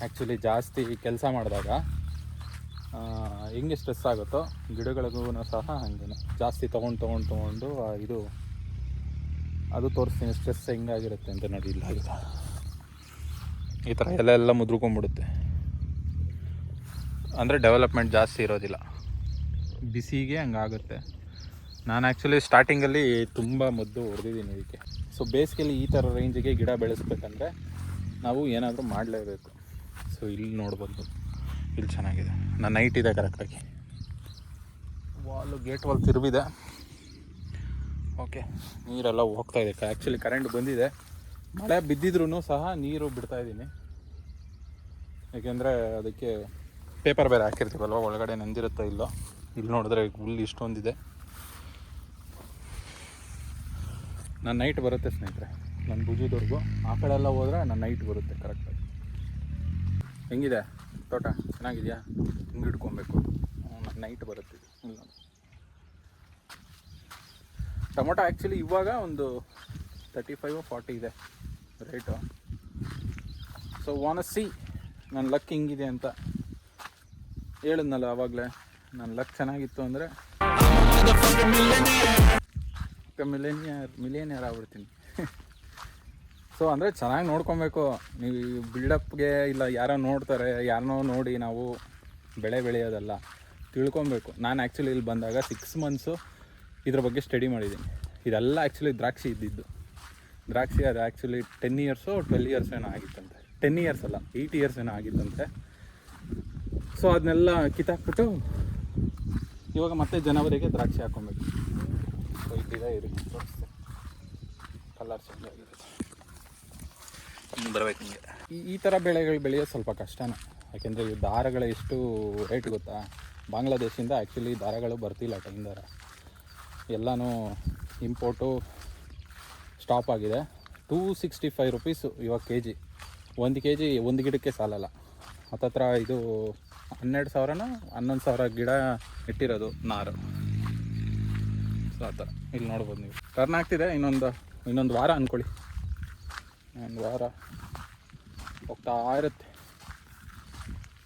ಆ್ಯಕ್ಚುಲಿ ಜಾಸ್ತಿ ಕೆಲಸ ಮಾಡಿದಾಗ ಹೆಂಗೆ ಸ್ಟ್ರೆಸ್ ಆಗುತ್ತೋ ಗಿಡಗಳಿಗೂ ಸಹ ಹಾಗೆ ಜಾಸ್ತಿ ತೊಗೊಂಡು ಇದು ಅದು ತೋರಿಸ್ತೀನಿ ಸ್ಟ್ರೆಸ್ ಹೆಂಗಾಗಿರುತ್ತೆ ಅಂತ. ನೋಡಿ, ಇಲ್ಲ ಆಗಿದೆ ಈ ಥರ ಎಲ್ಲ ಮುದ್ರಕೊಂಡ್ಬಿಡುತ್ತೆ. ಅಂದರೆ ಡೆವಲಪ್ಮೆಂಟ್ ಜಾಸ್ತಿ ಇರೋದಿಲ್ಲ. ಬಿಸಿಗೆ ಹಂಗಾಗುತ್ತೆ. ನಾನು ಆ್ಯಕ್ಚುಲಿ ಸ್ಟಾರ್ಟಿಂಗಲ್ಲಿ ತುಂಬ ಮದ್ದು ಹೊಡೆದಿದ್ದೀನಿ ಇದಕ್ಕೆ. ಸೊ ಬೇಸಿಗೆಯಲ್ಲಿ ಈ ಥರ ರೇಂಜಿಗೆ ಗಿಡ ಬೆಳೆಸ್ಬೇಕಂದ್ರೆ ನಾವು ಏನಾದರೂ ಮಾಡಲೇಬೇಕು. ಸೊ ಇಲ್ಲಿ ನೋಡ್ಬೋದು, ಇಲ್ಲಿ ಚೆನ್ನಾಗಿದೆ. ನಾನು ನೈಟ್ ಇದೆ ಕರೆಕ್ಟಾಗಿ. Gate wall ತಿರುವಿದೆ. ಓಕೆ, ನೀರೆಲ್ಲ ಹೋಗ್ತಾಯಿದೆ. ಆ್ಯಕ್ಚುಲಿ ಕರೆಂಟ್ ಬಂದಿದೆ. ಮಳೆ ಬಿದ್ದಿದ್ರೂ ಸಹ ನೀರು ಬಿಡ್ತಾಯಿದ್ದೀನಿ. ಏಕೆಂದರೆ ಅದಕ್ಕೆ ಪೇಪರ್ ಬೇರೆ ಹಾಕಿರ್ತೀವಲ್ವ, ಒಳಗಡೆ ನೆಂದಿರುತ್ತೋ ಇಲ್ಲೋ. ಇಲ್ಲಿ ನೋಡಿದ್ರೆ ಹುಲ್ಲು ಇಷ್ಟೊಂದಿದೆ. ನಾನು ನೈಟ್ ಬರುತ್ತೆ ಸ್ನೇಹಿತರೆ, ನನ್ನ ಭುಜದವರೆಗೂ. ಆ ಕಡೆ ಎಲ್ಲ ಹೋದರೆ ನಾನು ನೈಟ್ ಬರುತ್ತೆ ಕರೆಕ್ಟಾಗಿ. ಹೆಂಗಿದೆ ತೋಟ? ಚೆನ್ನಾಗಿದೆಯಾ? ಹಿಂಗೆ ಹಿಡ್ಕೊಬೇಕು. ನಾನು ನೈಟ್ ಬರುತ್ತೆ. ಇಲ್ಲ, ಟೊಮೊಟೊ ಆ್ಯಕ್ಚುಲಿ ಇವಾಗ ಒಂದು 35-40 ಇದೆ ರೇಟು. ಸೊ ವಾನ್ ಸಿ ನನ್ನ ಲಕ್ ಹಿಂಗಿದೆ ಅಂತ ಹೇಳಿದ್ನಲ್ಲ ಆವಾಗಲೇ. ನನ್ನ ಲಕ್ ಚೆನ್ನಾಗಿತ್ತು ಅಂದರೆ ಮಿಲಿಯನಿಯರ್ ಆಗ್ಬಿಡ್ತೀನಿ. ಸೊ ಅಂದರೆ ಚೆನ್ನಾಗಿ ನೋಡ್ಕೊಬೇಕು. ನೀವು ಬಿಲ್ಡಪ್ಗೆ ಇಲ್ಲ ಯಾರೋ ನೋಡ್ತಾರೆ, ಯಾರನ್ನೋ ನೋಡಿ ನಾವು ಬೆಳೆ ಬೆಳೆಯೋದಲ್ಲ, ತಿಳ್ಕೊಬೇಕು. ನಾನು ಆ್ಯಕ್ಚುಲಿ ಇಲ್ಲಿ ಬಂದಾಗ 6 ಮಂತ್ಸು ಇದ್ರ ಬಗ್ಗೆ ಸ್ಟಡಿ ಮಾಡಿದ್ದೀನಿ. ಇದೆಲ್ಲ ಆ್ಯಕ್ಚುಲಿ ದ್ರಾಕ್ಷಿ ಇದ್ದಿದ್ದು. ದ್ರಾಕ್ಷಿ ಅದು ಆ್ಯಕ್ಚುಲಿ 10 ಇಯರ್ಸು 12 ಇಯರ್ಸ್ ಏನೋ ಆಗಿತ್ತಂತೆ. 10 ಇಯರ್ಸ್ ಅಲ್ಲ, 8 ಇಯರ್ಸ್ ಏನೋ ಆಗಿತ್ತಂತೆ. ಸೊ ಅದನ್ನೆಲ್ಲ ಕಿತ್ತಾಕ್ಬಿಟ್ಟು ಇವಾಗ ಮತ್ತೆ ಜನವರಿಗೆ ದ್ರಾಕ್ಷಿ ಹಾಕ್ಕೊಬೇಕು. ಸೊ ಇಲ್ಲಿದೆ, ಇರುತ್ತೆ ತೋರಿಸ್ತೆ. ಕಲರ್ ಚೇಂಜ್ ಆಗಿರುತ್ತೆ. ಬರಬೇಕು ನಿಮಗೆ. ಈ ಥರ ಬೆಳೆಗಳು ಬೆಳೆಯೋದು ಸ್ವಲ್ಪ ಕಷ್ಟನೇ. ಯಾಕೆಂದರೆ ಈ ದಾರಗಳ ಎಷ್ಟು ರೇಟ್ ಗೊತ್ತಾ? ಬಾಂಗ್ಲಾದೇಶದಿಂದ ಆ್ಯಕ್ಚುಲಿ ದಾರಗಳು ಬರ್ತಿಲ್ಲ. ಟೈಮ್ ದಾರ ಎಲ್ಲನೂ ಇಂಪೋರ್ಟು ಸ್ಟಾಪ್ ಆಗಿದೆ. 265 ರುಪೀಸು ಇವಾಗ KG. 1 KG ಒಂದು ಗಿಡಕ್ಕೆ ಸಾಲಲ್ಲ. ಹತ್ತತ್ರ ಇದು 12,000 ಗಿಡ ಇಟ್ಟಿರೋದು ನಾರು. ಸೊ ಆ ಥರ ಇಲ್ಲಿ ನೋಡ್ಬೋದು ನೀವು. ಟರ್ನ್ ಆಗ್ತಿದೆ. ಇನ್ನೊಂದು ವಾರ ಅಂದ್ಕೊಳ್ಳಿ. ಒಂದು ವಾರ ಹೋಗ್ತಾ ಇರುತ್ತೆ.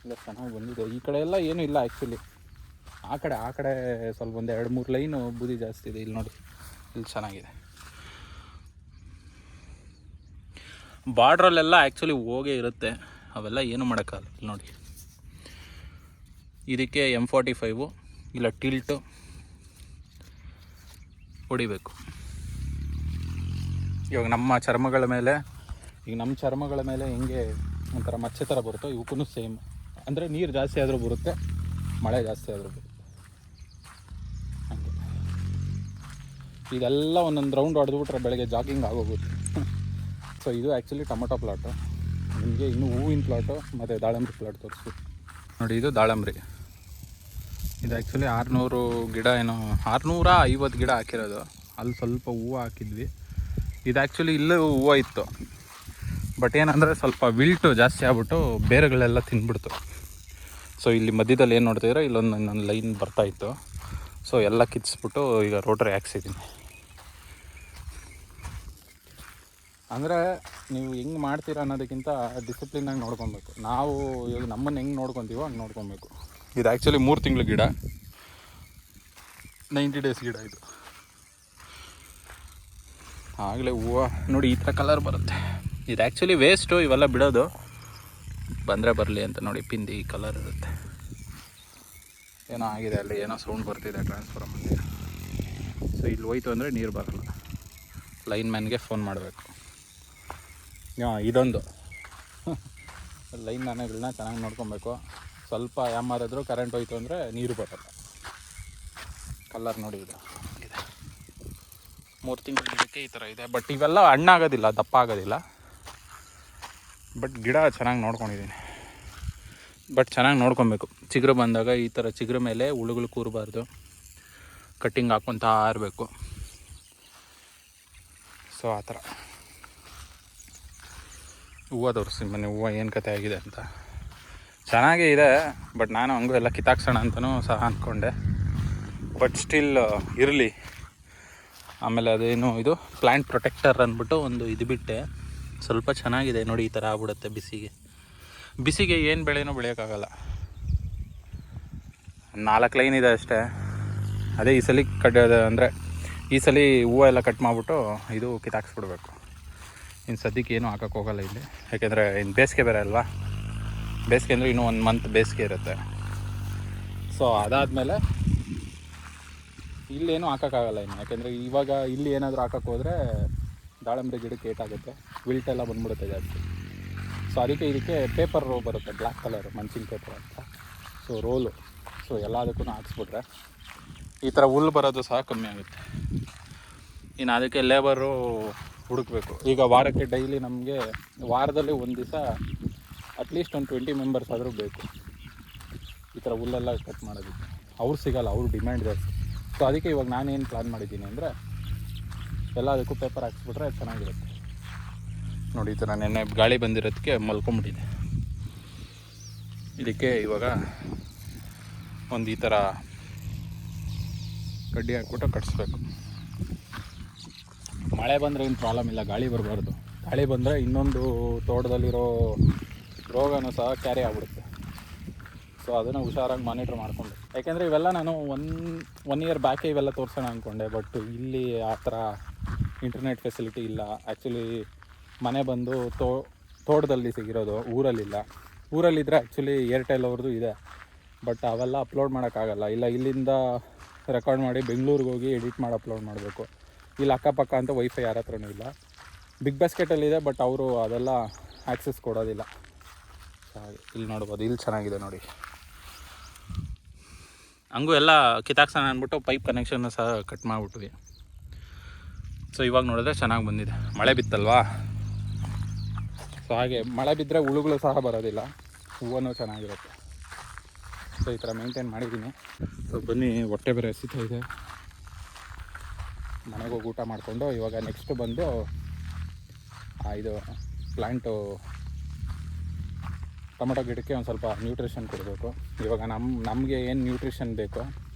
ಇಲ್ಲ ಚೆನ್ನಾಗಿ ಬಂದಿದೆ. ಈ ಕಡೆ ಎಲ್ಲ ಏನೂ ಇಲ್ಲ ಆ್ಯಕ್ಚುಲಿ. ಆ ಕಡೆ ಸ್ವಲ್ಪ ಒಂದು 2-3 ಲೈನು ಬೂದಿ ಜಾಸ್ತಿ ಇದೆ. ಇಲ್ಲಿ ನೋಡಿ, ಇಲ್ಲಿ ಚೆನ್ನಾಗಿದೆ. ಬಾರ್ಡ್ರಲ್ಲೆಲ್ಲ ಆ್ಯಕ್ಚುಲಿ ಹೋಗೇ ಇರುತ್ತೆ. ಅವೆಲ್ಲ ಏನು ಮಾಡೋಕ್ಕಾಗಲ್ಲ. ಇಲ್ಲಿ ನೋಡಿ, ಇದಕ್ಕೆ M45 ಇಲ್ಲ ಟಿಲ್ಟು ಹೊಡಿಬೇಕು. ಇವಾಗ ನಮ್ಮ ಚರ್ಮಗಳ ಮೇಲೆ ಹೆಂಗೆ ಒಂಥರ ಮಚ್ಚೆ ಥರ ಬರುತ್ತೋ ಇವಕ್ಕೂ ಸೇಮ್. ಅಂದರೆ ನೀರು ಜಾಸ್ತಿ ಆದರೂ ಬರುತ್ತೆ, ಮಳೆ ಜಾಸ್ತಿ ಆದರೂ ಬರುತ್ತೆ. ಹಾಗೆ ಇದೆಲ್ಲ ಒಂದೊಂದು ರೌಂಡ್ ಹೊಡೆದ್ಬಿಟ್ರೆ ಬೆಳಗ್ಗೆ ಜಾಗಿಂಗ್ ಆಗೋಗುತ್ತೆ. ಸೊ ಇದು ಆ್ಯಕ್ಚುಲಿ ಟೊಮೊಟೊ ಪ್ಲಾಟು. ನಿಮಗೆ ಇನ್ನೂ ಹೂವಿನ ಪ್ಲಾಟು ಮತ್ತು ದಾಳಂಬ್ರಿ ಪ್ಲಾಟ್ ತೋರಿಸ್ಬೇಕು ನೋಡಿ. ಇದು ದಾಳಂಬ್ರಿ. ಇದು ಆ್ಯಕ್ಚುಲಿ 600 ಗಿಡ ಏನೋ 650 ಗಿಡ ಹಾಕಿರೋದು. ಅಲ್ಲಿ ಸ್ವಲ್ಪ ಹೂವು ಹಾಕಿದ್ವಿ. ಇದು ಆ್ಯಕ್ಚುಲಿ ಇಲ್ಲೂ ಹೂವು ಇತ್ತು. ಬಟ್ ಏನಂದರೆ ಸ್ವಲ್ಪ ವಿಲ್ಟು ಜಾಸ್ತಿ ಆಗ್ಬಿಟ್ಟು ಬೇರೆಗಳೆಲ್ಲ ತಿಂದ್ಬಿಡ್ತು. ಸೊ ಇಲ್ಲಿ ಮಧ್ಯದಲ್ಲಿ ಏನು ನೋಡ್ತಿದ್ರೆ ಇಲ್ಲೊಂದು ಲೈನ್ ಬರ್ತಾಯಿತ್ತು. ಸೊ ಎಲ್ಲ ಕಿತ್ಸ್ಬಿಟ್ಟು ಈಗ ರೋಟರಿ ಹಾಕ್ಸಿದ್ದೀನಿ. ಅಂದರೆ ನೀವು ಹೆಂಗೆ ಮಾಡ್ತೀರ ಅನ್ನೋದಕ್ಕಿಂತ ಡಿಸಿಪ್ಲಿನಾಗಿ ನೋಡ್ಕೊಬೇಕು. ನಾವು ಇವಾಗ ನಮ್ಮನ್ನು ಹೆಂಗೆ ನೋಡ್ಕೊತೀವೋ ಹಂಗೆ ನೋಡ್ಕೊಬೇಕು. ಇದು ಆ್ಯಕ್ಚುಲಿ 3 ತಿಂಗಳ ಗಿಡ, 90 ಡೇಸ್ ಗಿಡ ಇದು. ಆಗಲೇ ಹೂವು ನೋಡಿ ಈ ಥರ ಕಲರ್ ಬರುತ್ತೆ. ಇದು ಆ್ಯಕ್ಚುಲಿ ವೇಸ್ಟು ಇವೆಲ್ಲ ಬಿಡೋದು. ಬಂದರೆ ಬರಲಿ ಅಂತ ನೋಡಿ ಪಿಂದಿ ಕಲರ್ ಇರುತ್ತೆ. ಏನೋ ಆಗಿದೆ ಅಲ್ಲಿ, ಏನೋ ಸೌಂಡ್ ಬರ್ತಿದೆ ಟ್ರಾನ್ಸ್ಫಾರ್ಮಲ್ಲಿ. ಸೊ ಇಲ್ಲಿ ಹೋಯ್ತು ಅಂದರೆ ನೀರು ಬರಲ್ಲ. ಲೈನ್ ಮ್ಯಾನ್ಗೆ ಫೋನ್ ಮಾಡಬೇಕು. ಇದೊಂದು ಲೈನ್ ಮ್ಯಾನ್ಗಳನ್ನ ಚೆನ್ನಾಗಿ ನೋಡ್ಕೊಬೇಕು. ಸ್ವಲ್ಪ ಯಾಮಾರಿದ್ರು ಕರೆಂಟ್ ಹೋಯ್ತು ಅಂದರೆ ನೀರು ಬರಲ್ಲ. ಕಲರ್ ನೋಡಿ ಇದು ಇದೆ. 3 ತಿಂಗಳ ಗಿಡಕ್ಕೆ ಈ ಥರ ಇದೆ. ಬಟ್ ಇವೆಲ್ಲ ಹಣ್ಣಾಗೋದಿಲ್ಲ, ದಪ್ಪ ಆಗೋದಿಲ್ಲ. ಬಟ್ ಗಿಡ ಚೆನ್ನಾಗಿ ನೋಡ್ಕೊಂಡಿದ್ದೀನಿ. ಬಟ್ ಚೆನ್ನಾಗಿ ನೋಡ್ಕೊಬೇಕು. ಚಿಗುರು ಬಂದಾಗ ಈ ಥರ ಚಿಗುರು ಮೇಲೆ ಹುಳುಗಳು ಕೂರಬಾರ್ದು. ಕಟ್ಟಿಂಗ್ ಹಾಕ್ಕೊತಾ ಇರಬೇಕು. ಸೊ ಆ ಥರ ಹೂವು ತೋರಿಸಿ ಮನೆ ಹೂವು ಏನು ಕತೆ ಆಗಿದೆ ಅಂತ. ಚೆನ್ನಾಗೇ ಇದೆ. ಬಟ್ ನಾನು ಹಂಗೂ ಎಲ್ಲ ಕಿತ್ತಾಕ್ಸೋಣ ಅಂತಲೂ ಸಹ ಅಂದ್ಕೊಂಡೆ. ಬಟ್ ಸ್ಟಿಲ್ ಇರಲಿ. ಆಮೇಲೆ ಅದೇನು ಇದು ಪ್ಲ್ಯಾಂಟ್ ಪ್ರೊಟೆಕ್ಟರ್ ಅಂದ್ಬಿಟ್ಟು ಒಂದು ಇದು ಬಿಟ್ಟೆ. ಸ್ವಲ್ಪ ಚೆನ್ನಾಗಿದೆ ನೋಡಿ. ಈ ಥರ ಆಗ್ಬಿಡುತ್ತೆ ಬಿಸಿಗೆ ಏನು ಬೆಳೆನೂ ಬೆಳೆಯೋಕ್ಕಾಗಲ್ಲ. 4 ಲೈನ್ ಇದೆ ಅಷ್ಟೇ. ಅದೇ ಈ ಸಲ ಅಂದರೆ ಈ ಸಲ ಹೂವು ಎಲ್ಲ ಕಟ್ ಮಾಡಿಬಿಟ್ಟು ಇದು ಕಿತ್ತಾಕ್ಸ್ಬಿಡ್ಬೇಕು. ಇನ್ನು ಸದ್ಯಕ್ಕೆ ಏನೂ ಹಾಕೋಕ್ಕೆ ಹೋಗಲ್ಲ ಇಲ್ಲಿ. ಯಾಕೆಂದರೆ ಇನ್ನು ಬೇಸಿಗೆ ಬೇರೆ ಅಲ್ವಾ. ಬೇಸಿಗೆ ಅಂದರೆ ಇನ್ನೂ 1 ಮಂತ್ ಬೇಸಿಗೆ ಇರುತ್ತೆ. ಸೊ ಅದಾದಮೇಲೆ ಇಲ್ಲೇನು ಹಾಕೋಕ್ಕಾಗಲ್ಲ ಇನ್ನು, ಯಾಕೆಂದರೆ ಇವಾಗ ಇಲ್ಲಿ ಏನಾದರೂ ಹಾಕೋಕ್ಕೆ ಹೋದರೆ ದಾಳಂಬ್ರಿ ಗಿಡಕ್ಕೆ ಏಟಾಗುತ್ತೆ, ವಿಲ್ಟ್ ಎಲ್ಲ ಬಂದ್ಬಿಡುತ್ತೆ ಜಾಸ್ತಿ. ಸೊ ಅದಕ್ಕೆ ಇದಕ್ಕೆ ಪೇಪರ್ ರೋ ಬರುತ್ತೆ, ಬ್ಲ್ಯಾಕ್ ಕಲರ್ ಮಂಚಿಂಗ್ ಪೇಪರ್ ಅಂತ. ಸೊ ರೋಲು, ಸೊ ಎಲ್ಲದಕ್ಕೂ ಹಾಕ್ಸ್ಬಿಟ್ರೆ ಈ ಥರ ಹುಲ್ಲು ಬರೋದು ಸಹ ಕಮ್ಮಿ ಆಗುತ್ತೆ. ಇನ್ನು ಅದಕ್ಕೆ ಲೇಬರು ಹುಡುಕಬೇಕು. ಈಗ ವಾರಕ್ಕೆ ಡೈಲಿ ನಮಗೆ ವಾರದಲ್ಲಿ ಒಂದು ದಿವಸ ಅಟ್ಲೀಸ್ಟ್ ಒಂದು 20 ಮೆಂಬರ್ಸ್ ಆದರೂ ಬೇಕು ಈ ಥರ ಹುಲ್ಲೆಲ್ಲ ಕಟ್ ಮಾಡೋದಕ್ಕೆ. ಅವ್ರು ಸಿಗೋಲ್ಲ, ಅವ್ರು ಡಿಮ್ಯಾಂಡ್ ಜಾಸ್ತಿ. ಸೊ ಅದಕ್ಕೆ ಇವಾಗ ನಾನೇನು ಪ್ಲ್ಯಾನ್ ಮಾಡಿದ್ದೀನಿ ಅಂದರೆ ಎಲ್ಲದಕ್ಕೂ ಪೇಪರ್ ಹಾಕ್ಸ್ಬಿಟ್ರೆ ಚೆನ್ನಾಗಿರುತ್ತೆ. ನೋಡಿ ಈ ಥರ ನೆನ್ನೆ ಗಾಳಿ ಬಂದಿರೋದಕ್ಕೆ ಮಲ್ಕೊಂಬಿಟ್ಟಿದೆ. ಇದಕ್ಕೆ ಇವಾಗ ಒಂದು ಈ ಥರ ಕಡ್ಡಿ ಹಾಕ್ಬಿಟ್ಟು ಕಟ್ಸ್ಬೇಕು. ಮಳೆ ಬಂದರೆ ಏನು ಪ್ರಾಬ್ಲಮ್ ಇಲ್ಲ, ಗಾಳಿ ಬರಬಾರ್ದು. ಗಾಳಿ ಬಂದರೆ ಇನ್ನೊಂದು ತೋಟದಲ್ಲಿರೋ ರೋಗನೂ ಸಹ ಕ್ಯಾರಿ ಆಗ್ಬಿಡುತ್ತೆ. ಸೊ ಅದನ್ನು ಹುಷಾರಾಗಿ ಮಾನಿಟ್ರ್ ಮಾಡಿಕೊಂಡು, ಯಾಕೆಂದರೆ ಇವೆಲ್ಲ ನಾನು ಒನ್ ಇಯರ್ ಬ್ಯಾಕೆ ಇವೆಲ್ಲ ತೋರಿಸೋಣ ಅಂದ್ಕೊಂಡೆ. ಬಟ್ ಇಲ್ಲಿ ಆ ಥರ ಇಂಟರ್ನೆಟ್ ಫೆಸಿಲಿಟಿ ಇಲ್ಲ. ಆ್ಯಕ್ಚುಲಿ ಮನೆ ಬಂದು ತೋಟದಲ್ಲಿ ಸಿಗಿರೋದು, ಊರಲ್ಲಿಲ್ಲ. ಊರಲ್ಲಿದ್ದರೆ ಆ್ಯಕ್ಚುಲಿ ಏರ್ಟೆಲ್ ಅವ್ರದ್ದು ಇದೆ, ಬಟ್ ಅವೆಲ್ಲ ಅಪ್ಲೋಡ್ ಮಾಡೋಕ್ಕಾಗಲ್ಲ. ಇಲ್ಲ ಇಲ್ಲಿಂದ ರೆಕಾರ್ಡ್ ಮಾಡಿ ಬೆಂಗಳೂರಿಗೆ ಹೋಗಿ ಎಡಿಟ್ ಮಾಡಿ ಅಪ್ಲೋಡ್ ಮಾಡಬೇಕು. ಇಲ್ಲಿ ಅಕ್ಕಪಕ್ಕ ಅಂತ ವೈಫೈ ಯಾರ ಹತ್ರನೂ ಇಲ್ಲ. ಬಿಗ್ ಬಾಸ್ಕೆಟಲ್ಲಿದೆ, ಬಟ್ ಅವರು ಅದೆಲ್ಲ ಆ್ಯಕ್ಸೆಸ್ ಕೊಡೋದಿಲ್ಲ. ಹಾಗೆ ಇಲ್ಲಿ ನೋಡ್ಬೋದು, ಇಲ್ಲಿ ಚೆನ್ನಾಗಿದೆ ನೋಡಿ. ಹಂಗೂ ಎಲ್ಲ ಕಿತ್ತಾಕ್ಸೋಣ ಅಂದ್ಬಿಟ್ಟು ಪೈಪ್ ಕನೆಕ್ಷನ್ನು ಸಹ ಕಟ್ ಮಾಡಿಬಿಟ್ವಿ. ಸೊ ಇವಾಗ ನೋಡಿದ್ರೆ ಚೆನ್ನಾಗಿ ಬಂದಿದೆ, ಮಳೆ ಬಿತ್ತಲ್ವಾ. ಸೊ ಹಾಗೆ ಮಳೆ ಬಿದ್ದರೆ ಹುಳುಗಳು ಸಹ ಬರೋದಿಲ್ಲ, ಹೂವೂ ಚೆನ್ನಾಗಿರುತ್ತೆ. ಸೊ ಈ ಥರ ಮೇಂಟೈನ್ ಮಾಡಿದ್ದೀನಿ. ಸೊ ಬನ್ನಿ, ಹೊಟ್ಟೆ ಬೇರೆ ಹಸಿತಾ ಇದೆ, ಮನೆಗೆ ಹೋಗಿ ಊಟ ಮಾಡಿಕೊಂಡು ಇವಾಗ ನೆಕ್ಸ್ಟ್ ಬಂದು ಇದು ಪ್ಲ್ಯಾಂಟು ಟೊಮೊಟೊ ಗಿಡಕ್ಕೆ ಒಂದು ಸ್ವಲ್ಪ ನ್ಯೂಟ್ರಿಷನ್ ಕೊಡಬೇಕು. ಇವಾಗ ನಮಗೆ ಏನು ನ್ಯೂಟ್ರಿಷನ್ ಬೇಕೋ,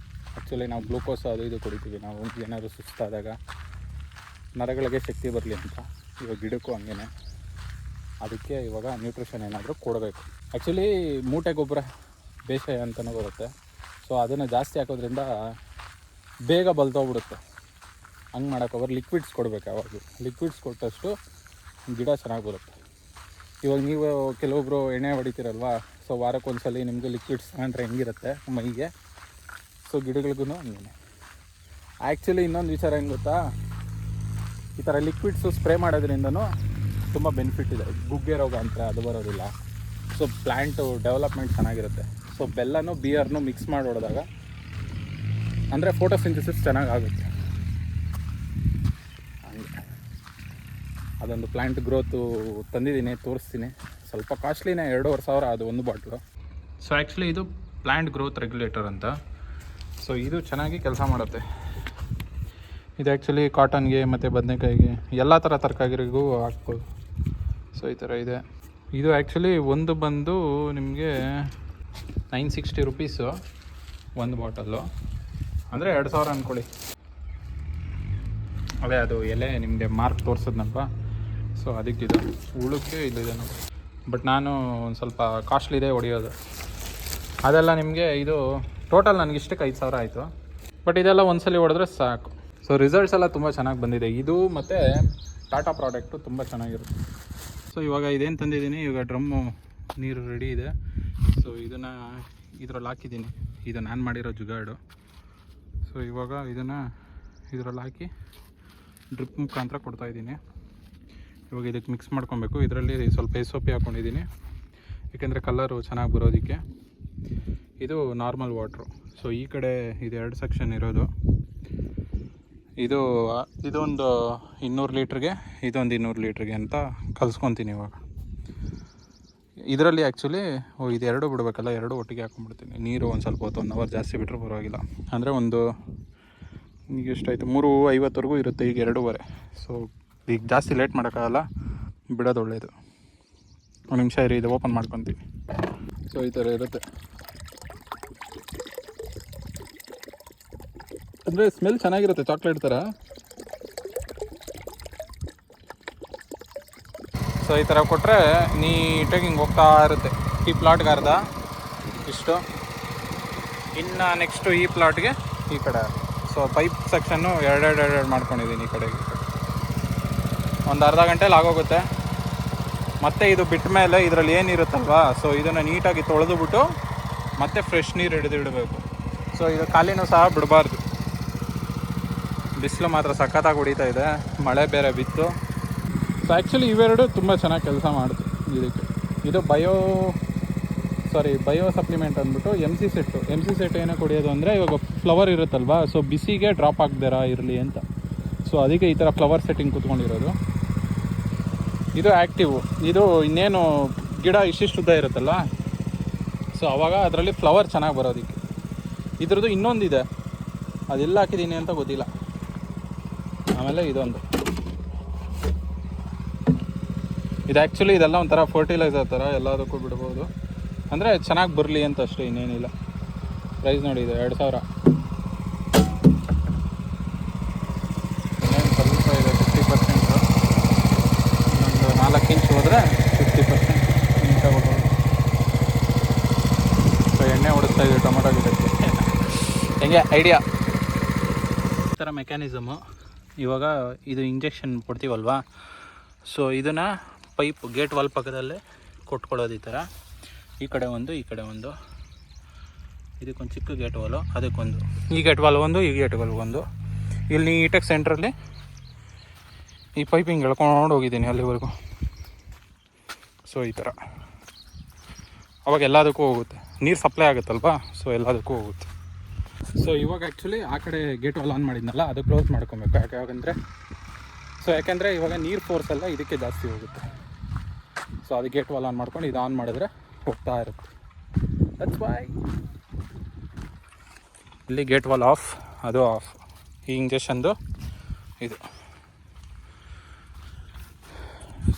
ಆ್ಯಕ್ಚುಲಿ ನಾವು ಗ್ಲೂಕೋಸ್ ಅದು ಇದು ಕುಡಿತೀವಿ ನಾವು ಏನಾದರೂ ಸುಸ್ತಾದಾಗ, ನರಗಳಿಗೆ ಶಕ್ತಿ ಬರಲಿ ಅಂತ. ಇವಾಗ ಗಿಡಕ್ಕೂ ಹಂಗೇ, ಅದಕ್ಕೆ ಇವಾಗ ನ್ಯೂಟ್ರಿಷನ್ ಏನಾದರೂ ಕೊಡಬೇಕು. ಆ್ಯಕ್ಚುಲಿ ಮೂಟೆ ಗೊಬ್ಬರ ಬೇಸಾಯ ಅಂತಲೂ ಬರುತ್ತೆ. ಸೊ ಅದನ್ನು ಜಾಸ್ತಿ ಹಾಕೋದ್ರಿಂದ ಬೇಗ ಬಲ್ತೋಗ್ಬಿಡುತ್ತೆ. ಹಂಗೆ ಮಾಡೋಕ್ಕೋಗ್ರೆ ಲಿಕ್ವಿಡ್ಸ್ ಕೊಡಬೇಕು. ಯಾವಾಗಲೂ ಲಿಕ್ವಿಡ್ಸ್ ಕೊಟ್ಟಷ್ಟು ಗಿಡ ಚೆನ್ನಾಗಿ ಬರುತ್ತೆ. ಇವಾಗ ನೀವು ಕೆಲವೊಬ್ಬರು ಎಣ್ಣೆ ಹೊಡಿತೀರಲ್ವ, ಸೊ ವಾರಕ್ಕೊಂದ್ಸಲಿ ನಿಮಗೆ ಲಿಕ್ವಿಡ್ಸ್ ತಗೊಂಡ್ರೆ ಹೆಂಗಿರುತ್ತೆ ಮೈಗೆ, ಸೊ ಗಿಡಗಳಿಗೂ ಹಂಗೆ. ಆ್ಯಕ್ಚುಲಿ ಇನ್ನೊಂದು ವಿಚಾರ ಏನು ಗೊತ್ತಾ, ಈ ಥರ ಲಿಕ್ವಿಡ್ಸು ಸ್ಪ್ರೇ ಮಾಡೋದ್ರಿಂದನೂ ತುಂಬ ಬೆನಿಫಿಟ್ ಇದೆ. ಗುಗ್ಗೆ ರೋಗ ಅಂತ ಅದು ಬರೋದಿಲ್ಲ. ಸೊ ಪ್ಲ್ಯಾಂಟು ಡೆವಲಪ್ಮೆಂಟ್ ಚೆನ್ನಾಗಿರುತ್ತೆ. ಸೊ ಬೆಲ್ಲನೂ ಬಿಯರ್ನೂ ಮಿಕ್ಸ್ ಮಾಡಿ ಹೊಡೆದಾಗ ಅಂದರೆ ಫೋಟೋಸಿಂಥಸಿಸ್ ಚೆನ್ನಾಗಿ ಆಗುತ್ತೆ. ಅದೊಂದು ಪ್ಲ್ಯಾಂಟ್ ಗ್ರೋತು ತಂದಿದ್ದೀನಿ, ತೋರಿಸ್ತೀನಿ. ಸ್ವಲ್ಪ ಕಾಸ್ಟ್ಲಿನೇ, 2,500 ಅದು ಒಂದು ಬಾಟ್ಲು. ಸೊ ಆ್ಯಕ್ಚುಲಿ ಇದು ಪ್ಲ್ಯಾಂಟ್ ಗ್ರೋತ್ ರೆಗ್ಯುಲೇಟರ್ ಅಂತ. ಸೊ ಇದು ಚೆನ್ನಾಗಿ ಕೆಲಸ ಮಾಡುತ್ತೆ. ಇದು ಆ್ಯಕ್ಚುಲಿ ಕಾಟನ್ಗೆ ಮತ್ತು ಬದನೆಕಾಯಿಗೆ ಎಲ್ಲ ಥರ ತರಕಾರಿಗೂ ಹಾಕ್ಬೋದು. ಸೊ ಈ ಥರ ಇದೆ. ಇದು ಆ್ಯಕ್ಚುಲಿ ಒಂದು ಬಂದು ನಿಮಗೆ 960 ರುಪೀಸು ಒಂದು ಬಾಟಲ್ಲು, ಅಂದರೆ 2,000 ಅಂದ್ಕೊಳ್ಳಿ. ಅದೇ ಅದು ಎಲೆ ನಿಮಗೆ ಮಾರ್ಕ್ ತೋರಿಸಿದ್ನಲ್ವ, ಸೊ ಅದಕ್ಕಿದು ಉಳುಕ್ಕೆ ಇಲ್ಲಿದೆ ನೋಡಿ. ಬಟ್ ನಾನು ಒಂದು ಸ್ವಲ್ಪ ಕಾಸ್ಟ್ಲಿದೆ ಹೊಡೆಯೋದು. ಅದೆಲ್ಲ ನಿಮಗೆ ಇದು ಟೋಟಲ್ ನನಗಿಷ್ಟಕ್ಕೆ 5,000 ಆಯಿತು. ಬಟ್ ಇದೆಲ್ಲ ಒಂದ್ಸಲಿ ಹೊಡೆದ್ರೆ ಸಾಕು. ಸೊ ರಿಸಲ್ಟ್ಸ್ ಎಲ್ಲ ತುಂಬ ಚೆನ್ನಾಗಿ ಬಂದಿದೆ. ಇದು ಮತ್ತು ಟಾಟಾ ಪ್ರಾಡಕ್ಟು ತುಂಬ ಚೆನ್ನಾಗಿರುತ್ತೆ. ಸೊ ಇವಾಗ ಇದೇನು ತಂದಿದ್ದೀನಿ, ಇವಾಗ ಡ್ರಮ್ಮು ನೀರು ರೆಡಿ ಇದೆ. ಸೊ ಇದನ್ನು ಇದರಲ್ಲಿ ಹಾಕಿದ್ದೀನಿ. ಇದು ನಾನು ಮಾಡಿರೋ ಜುಗಾಡು. ಸೊ ಇವಾಗ ಇದನ್ನು ಇದರಲ್ಲಿ ಹಾಕಿ ಡ್ರಿಪ್ ಮುಖಾಂತರ ಕೊಡ್ತಾಯಿದ್ದೀನಿ. ಇವಾಗ ಇದಕ್ಕೆ ಮಿಕ್ಸ್ ಮಾಡ್ಕೊಬೇಕು. ಇದರಲ್ಲಿ ಸ್ವಲ್ಪ SOP ಹಾಕ್ಕೊಂಡಿದ್ದೀನಿ, ಏಕೆಂದರೆ ಕಲರು ಚೆನ್ನಾಗಿ ಬರೋದಕ್ಕೆ. ಇದು ನಾರ್ಮಲ್ ವಾಟ್ರು. ಸೊ ಈ ಕಡೆ ಇದು 2 ಸೆಕ್ಷನ್ ಇರೋದು. ಇದೊಂದು 200 ಲೀಟ್ರಿಗೆ, ಇದೊಂದು 200 ಲೀಟ್ರಿಗೆ ಅಂತ ಕಲಿಸ್ಕೊತೀನಿ ಇವಾಗ. ಇದರಲ್ಲಿ ಆ್ಯಕ್ಚುಲಿ ಇದು 2 ಬಿಡಬೇಕಲ್ಲ, 2 ಒಟ್ಟಿಗೆ ಹಾಕ್ಕೊಂಡ್ಬಿಡ್ತೀನಿ. ನೀರು ಒಂದು ಸ್ವಲ್ಪ ಹೊತ್ತು 1 ಅವರ್ ಜಾಸ್ತಿ ಬಿಟ್ಟರೆ ಪರವಾಗಿಲ್ಲ. ಅಂದರೆ ಒಂದು ಈಗ ಎಷ್ಟಾಯಿತು, 3:50ವರೆಗೂ ಇರುತ್ತೆ. ಈಗ 2:30. ಸೊ ಈಗ ಜಾಸ್ತಿ ಲೇಟ್ ಮಾಡೋಕ್ಕಾಗಲ್ಲ, ಬಿಡೋದು ಒಳ್ಳೆಯದು. ಒಂದು ನಿಮಿಷ ಇರಿ, ಇದು ಓಪನ್ ಮಾಡ್ಕೊತೀವಿ. ಸೊ ಈ ಥರ ಇರುತ್ತೆ. ಅಂದರೆ ಸ್ಮೆಲ್ ಚೆನ್ನಾಗಿರುತ್ತೆ, ಚಾಕ್ಲೇಟ್ ಥರ. ಸೊ ಈ ಥರ ಕೊಟ್ಟರೆ ನೀಟಾಗಿ ಹಿಂಗೆ ಹೋಗ್ತಾ ಇರುತ್ತೆ. ಈ ಪ್ಲಾಟ್ಗೆ ಅರ್ಧ ಇಷ್ಟು, ಇನ್ನು ನೆಕ್ಸ್ಟು ಈ ಪ್ಲಾಟ್ಗೆ ಈ ಕಡೆ. ಸೊ ಪೈಪ್ ಸೆಕ್ಷನ್ನು 2 ಮಾಡ್ಕೊಂಡಿದ್ದೀನಿ ಈ ಕಡೆಗೆ. ಒಂದು ಅರ್ಧ ಗಂಟೆಲಿ ಆಗೋಗುತ್ತೆ. ಮತ್ತು ಇದು ಬಿಟ್ಟ ಮೇಲೆ ಇದರಲ್ಲಿ ಏನಿರುತ್ತಲ್ವ, ಸೊ ಇದನ್ನು ನೀಟಾಗಿ ತೊಳೆದುಬಿಟ್ಟು ಮತ್ತೆ ಫ್ರೆಶ್ ನೀರು ಹಿಡಿದಿಡಬೇಕು. ಸೊ ಇದು ಖಾಲಿನೂ ಸಹ ಬಿಡಬಾರ್ದು. ಬಿಸಿಲು ಮಾತ್ರ ಸಖತ್ತಾಗಿ ಹೊಡಿತಾ ಇದೆ, ಮಳೆ ಬೇರೆ ಬಿತ್ತು. ಸೊ ಆ್ಯಕ್ಚುಲಿ ಇವೆರಡು ತುಂಬ ಚೆನ್ನಾಗಿ ಕೆಲಸ ಮಾಡುತ್ತೆ ಇದಕ್ಕೆ. ಇದು ಬಯೋ ಸಪ್ಲಿಮೆಂಟ್ ಅಂದ್ಬಿಟ್ಟು ಎಮ್ ಸಿ ಸೆಟ್ ಏನೋ ಕುಡಿಯೋದು ಅಂದರೆ, ಇವಾಗ ಫ್ಲವರ್ ಇರುತ್ತಲ್ವ, ಸೊ ಬಿಸಿಗೆ ಡ್ರಾಪ್ ಆಗದಿರ ಇರಲಿ ಅಂತ. ಸೊ ಅದಕ್ಕೆ ಈ ಥರ ಫ್ಲವರ್ ಸೆಟ್ಟಿಂಗ್ ಕೂತ್ಕೊಂಡಿರೋದು. ಇದು ಆ್ಯಕ್ಟಿವ್. ಇದು ಇನ್ನೇನು ಗಿಡ ಇಷ್ಟಿಷ್ಟುದ್ದ ಇರುತ್ತಲ್ಲ, ಸೊ ಆವಾಗ ಅದರಲ್ಲಿ ಫ್ಲವರ್ ಚೆನ್ನಾಗಿ ಬರೋದಕ್ಕೆ. ಇದ್ರದ್ದು ಇನ್ನೊಂದಿದೆ, ಅದೆಲ್ಲ ಹಾಕಿದ್ದೀನಿ ಅಂತ ಗೊತ್ತಿಲ್ಲ. ಆಮೇಲೆ ಇದೊಂದು, ಇದು ಆ್ಯಕ್ಚುಲಿ ಇದೆಲ್ಲ ಒಂಥರ ಫರ್ಟಿಲೈಸರ್ ಥರ ಎಲ್ಲದಕ್ಕೂ ಬಿಡ್ಬೋದು, ಅಂದರೆ ಚೆನ್ನಾಗಿ ಬರಲಿ ಅಂತ ಅಷ್ಟೇ, ಇನ್ನೇನಿಲ್ಲ. ಪ್ರೈಸ್ ನೋಡಿ, ಇದು 2000. ಇನ್ನೇನು ಸ್ವಲ್ಪ ಇದೆ, 50%. ಒಂದು 4 ಇಂಚ್ ಹೋದರೆ 50% ನೀಟಾಗಿ ಹೋಗೋದು. ಸೊ ಎಣ್ಣೆ ಹೊಡಿಸ್ತಾ ಇದೆ ಟೊಮೊಟೊ ಗಿಡಕ್ಕೆ. ಹೆಂಗೆ ಐಡಿಯಾ ಈ ಥರ ಮೆಕ್ಯಾನಿಸಮು. ಇವಾಗ ಇದು ಇಂಜೆಕ್ಷನ್ ಕೊಡ್ತೀವಲ್ವಾ, ಸೊ ಇದನ್ನು ಪೈಪ್ ಗೇಟ್ ವಾಲ್ ಪಕ್ಕದಲ್ಲೇ ಕೊಟ್ಕೊಳ್ಳೋದು. ಈ ಥರ ಈ ಕಡೆ ಒಂದು, ಈ ಕಡೆ ಒಂದು, ಇದಕ್ಕೊಂದು ಚಿಕ್ಕ ಗೇಟ್ ವಾಲು, ಅದಕ್ಕೊಂದು, ಈ ಗೇಟ್ ವಾಲ್ ಒಂದು, ಈ ಗೇಟ್ ವಾಲ್ ಒಂದು. ಇಲ್ಲಿ ನೀಟಾಗಿ ಸೆಂಟ್ರಲ್ಲಿ ಈ ಪೈಪಿಂಗ್ ಎಳ್ಕೊಂಡು ಹೋಗಿದ್ದೀನಿ ಅಲ್ಲಿವರೆಗೂ. ಸೊ ಈ ಥರ ಅವಾಗ ಎಲ್ಲದಕ್ಕೂ ಹೋಗುತ್ತೆ, ನೀರು ಸಪ್ಲೈ ಆಗುತ್ತಲ್ವಾ, ಸೊ ಎಲ್ಲದಕ್ಕೂ ಹೋಗುತ್ತೆ. ಸೊ ಇವಾಗ ಆ್ಯಕ್ಚುಲಿ ಆ ಕಡೆ ಗೇಟ್ ವಾಲ್ ಆನ್ ಮಾಡಿದ್ನಲ್ಲ, ಅದು ಕ್ಲೋಸ್ ಮಾಡ್ಕೊಬೇಕು. ಯಾಕೆಂದರೆ ಇವಾಗ ನೀರು ಫೋರ್ಸ್ ಎಲ್ಲ ಇದಕ್ಕೆ ಜಾಸ್ತಿ ಹೋಗುತ್ತೆ. ಸೊ ಅದು ಗೇಟ್ ವಾಲ್ ಆನ್ ಮಾಡ್ಕೊಂಡು ಇದು ಆನ್ ಮಾಡಿದ್ರೆ ಹೋಗ್ತಾ ಇರುತ್ತೆ. ದಟ್ಸ್ ವೈ ಇಲ್ಲಿ ಗೇಟ್ ವಾಲ್ ಆಫ್, ಅದು ಆಫ್. ಈ ಇಂಜೆಕ್ಷನ್ದು ಇದು.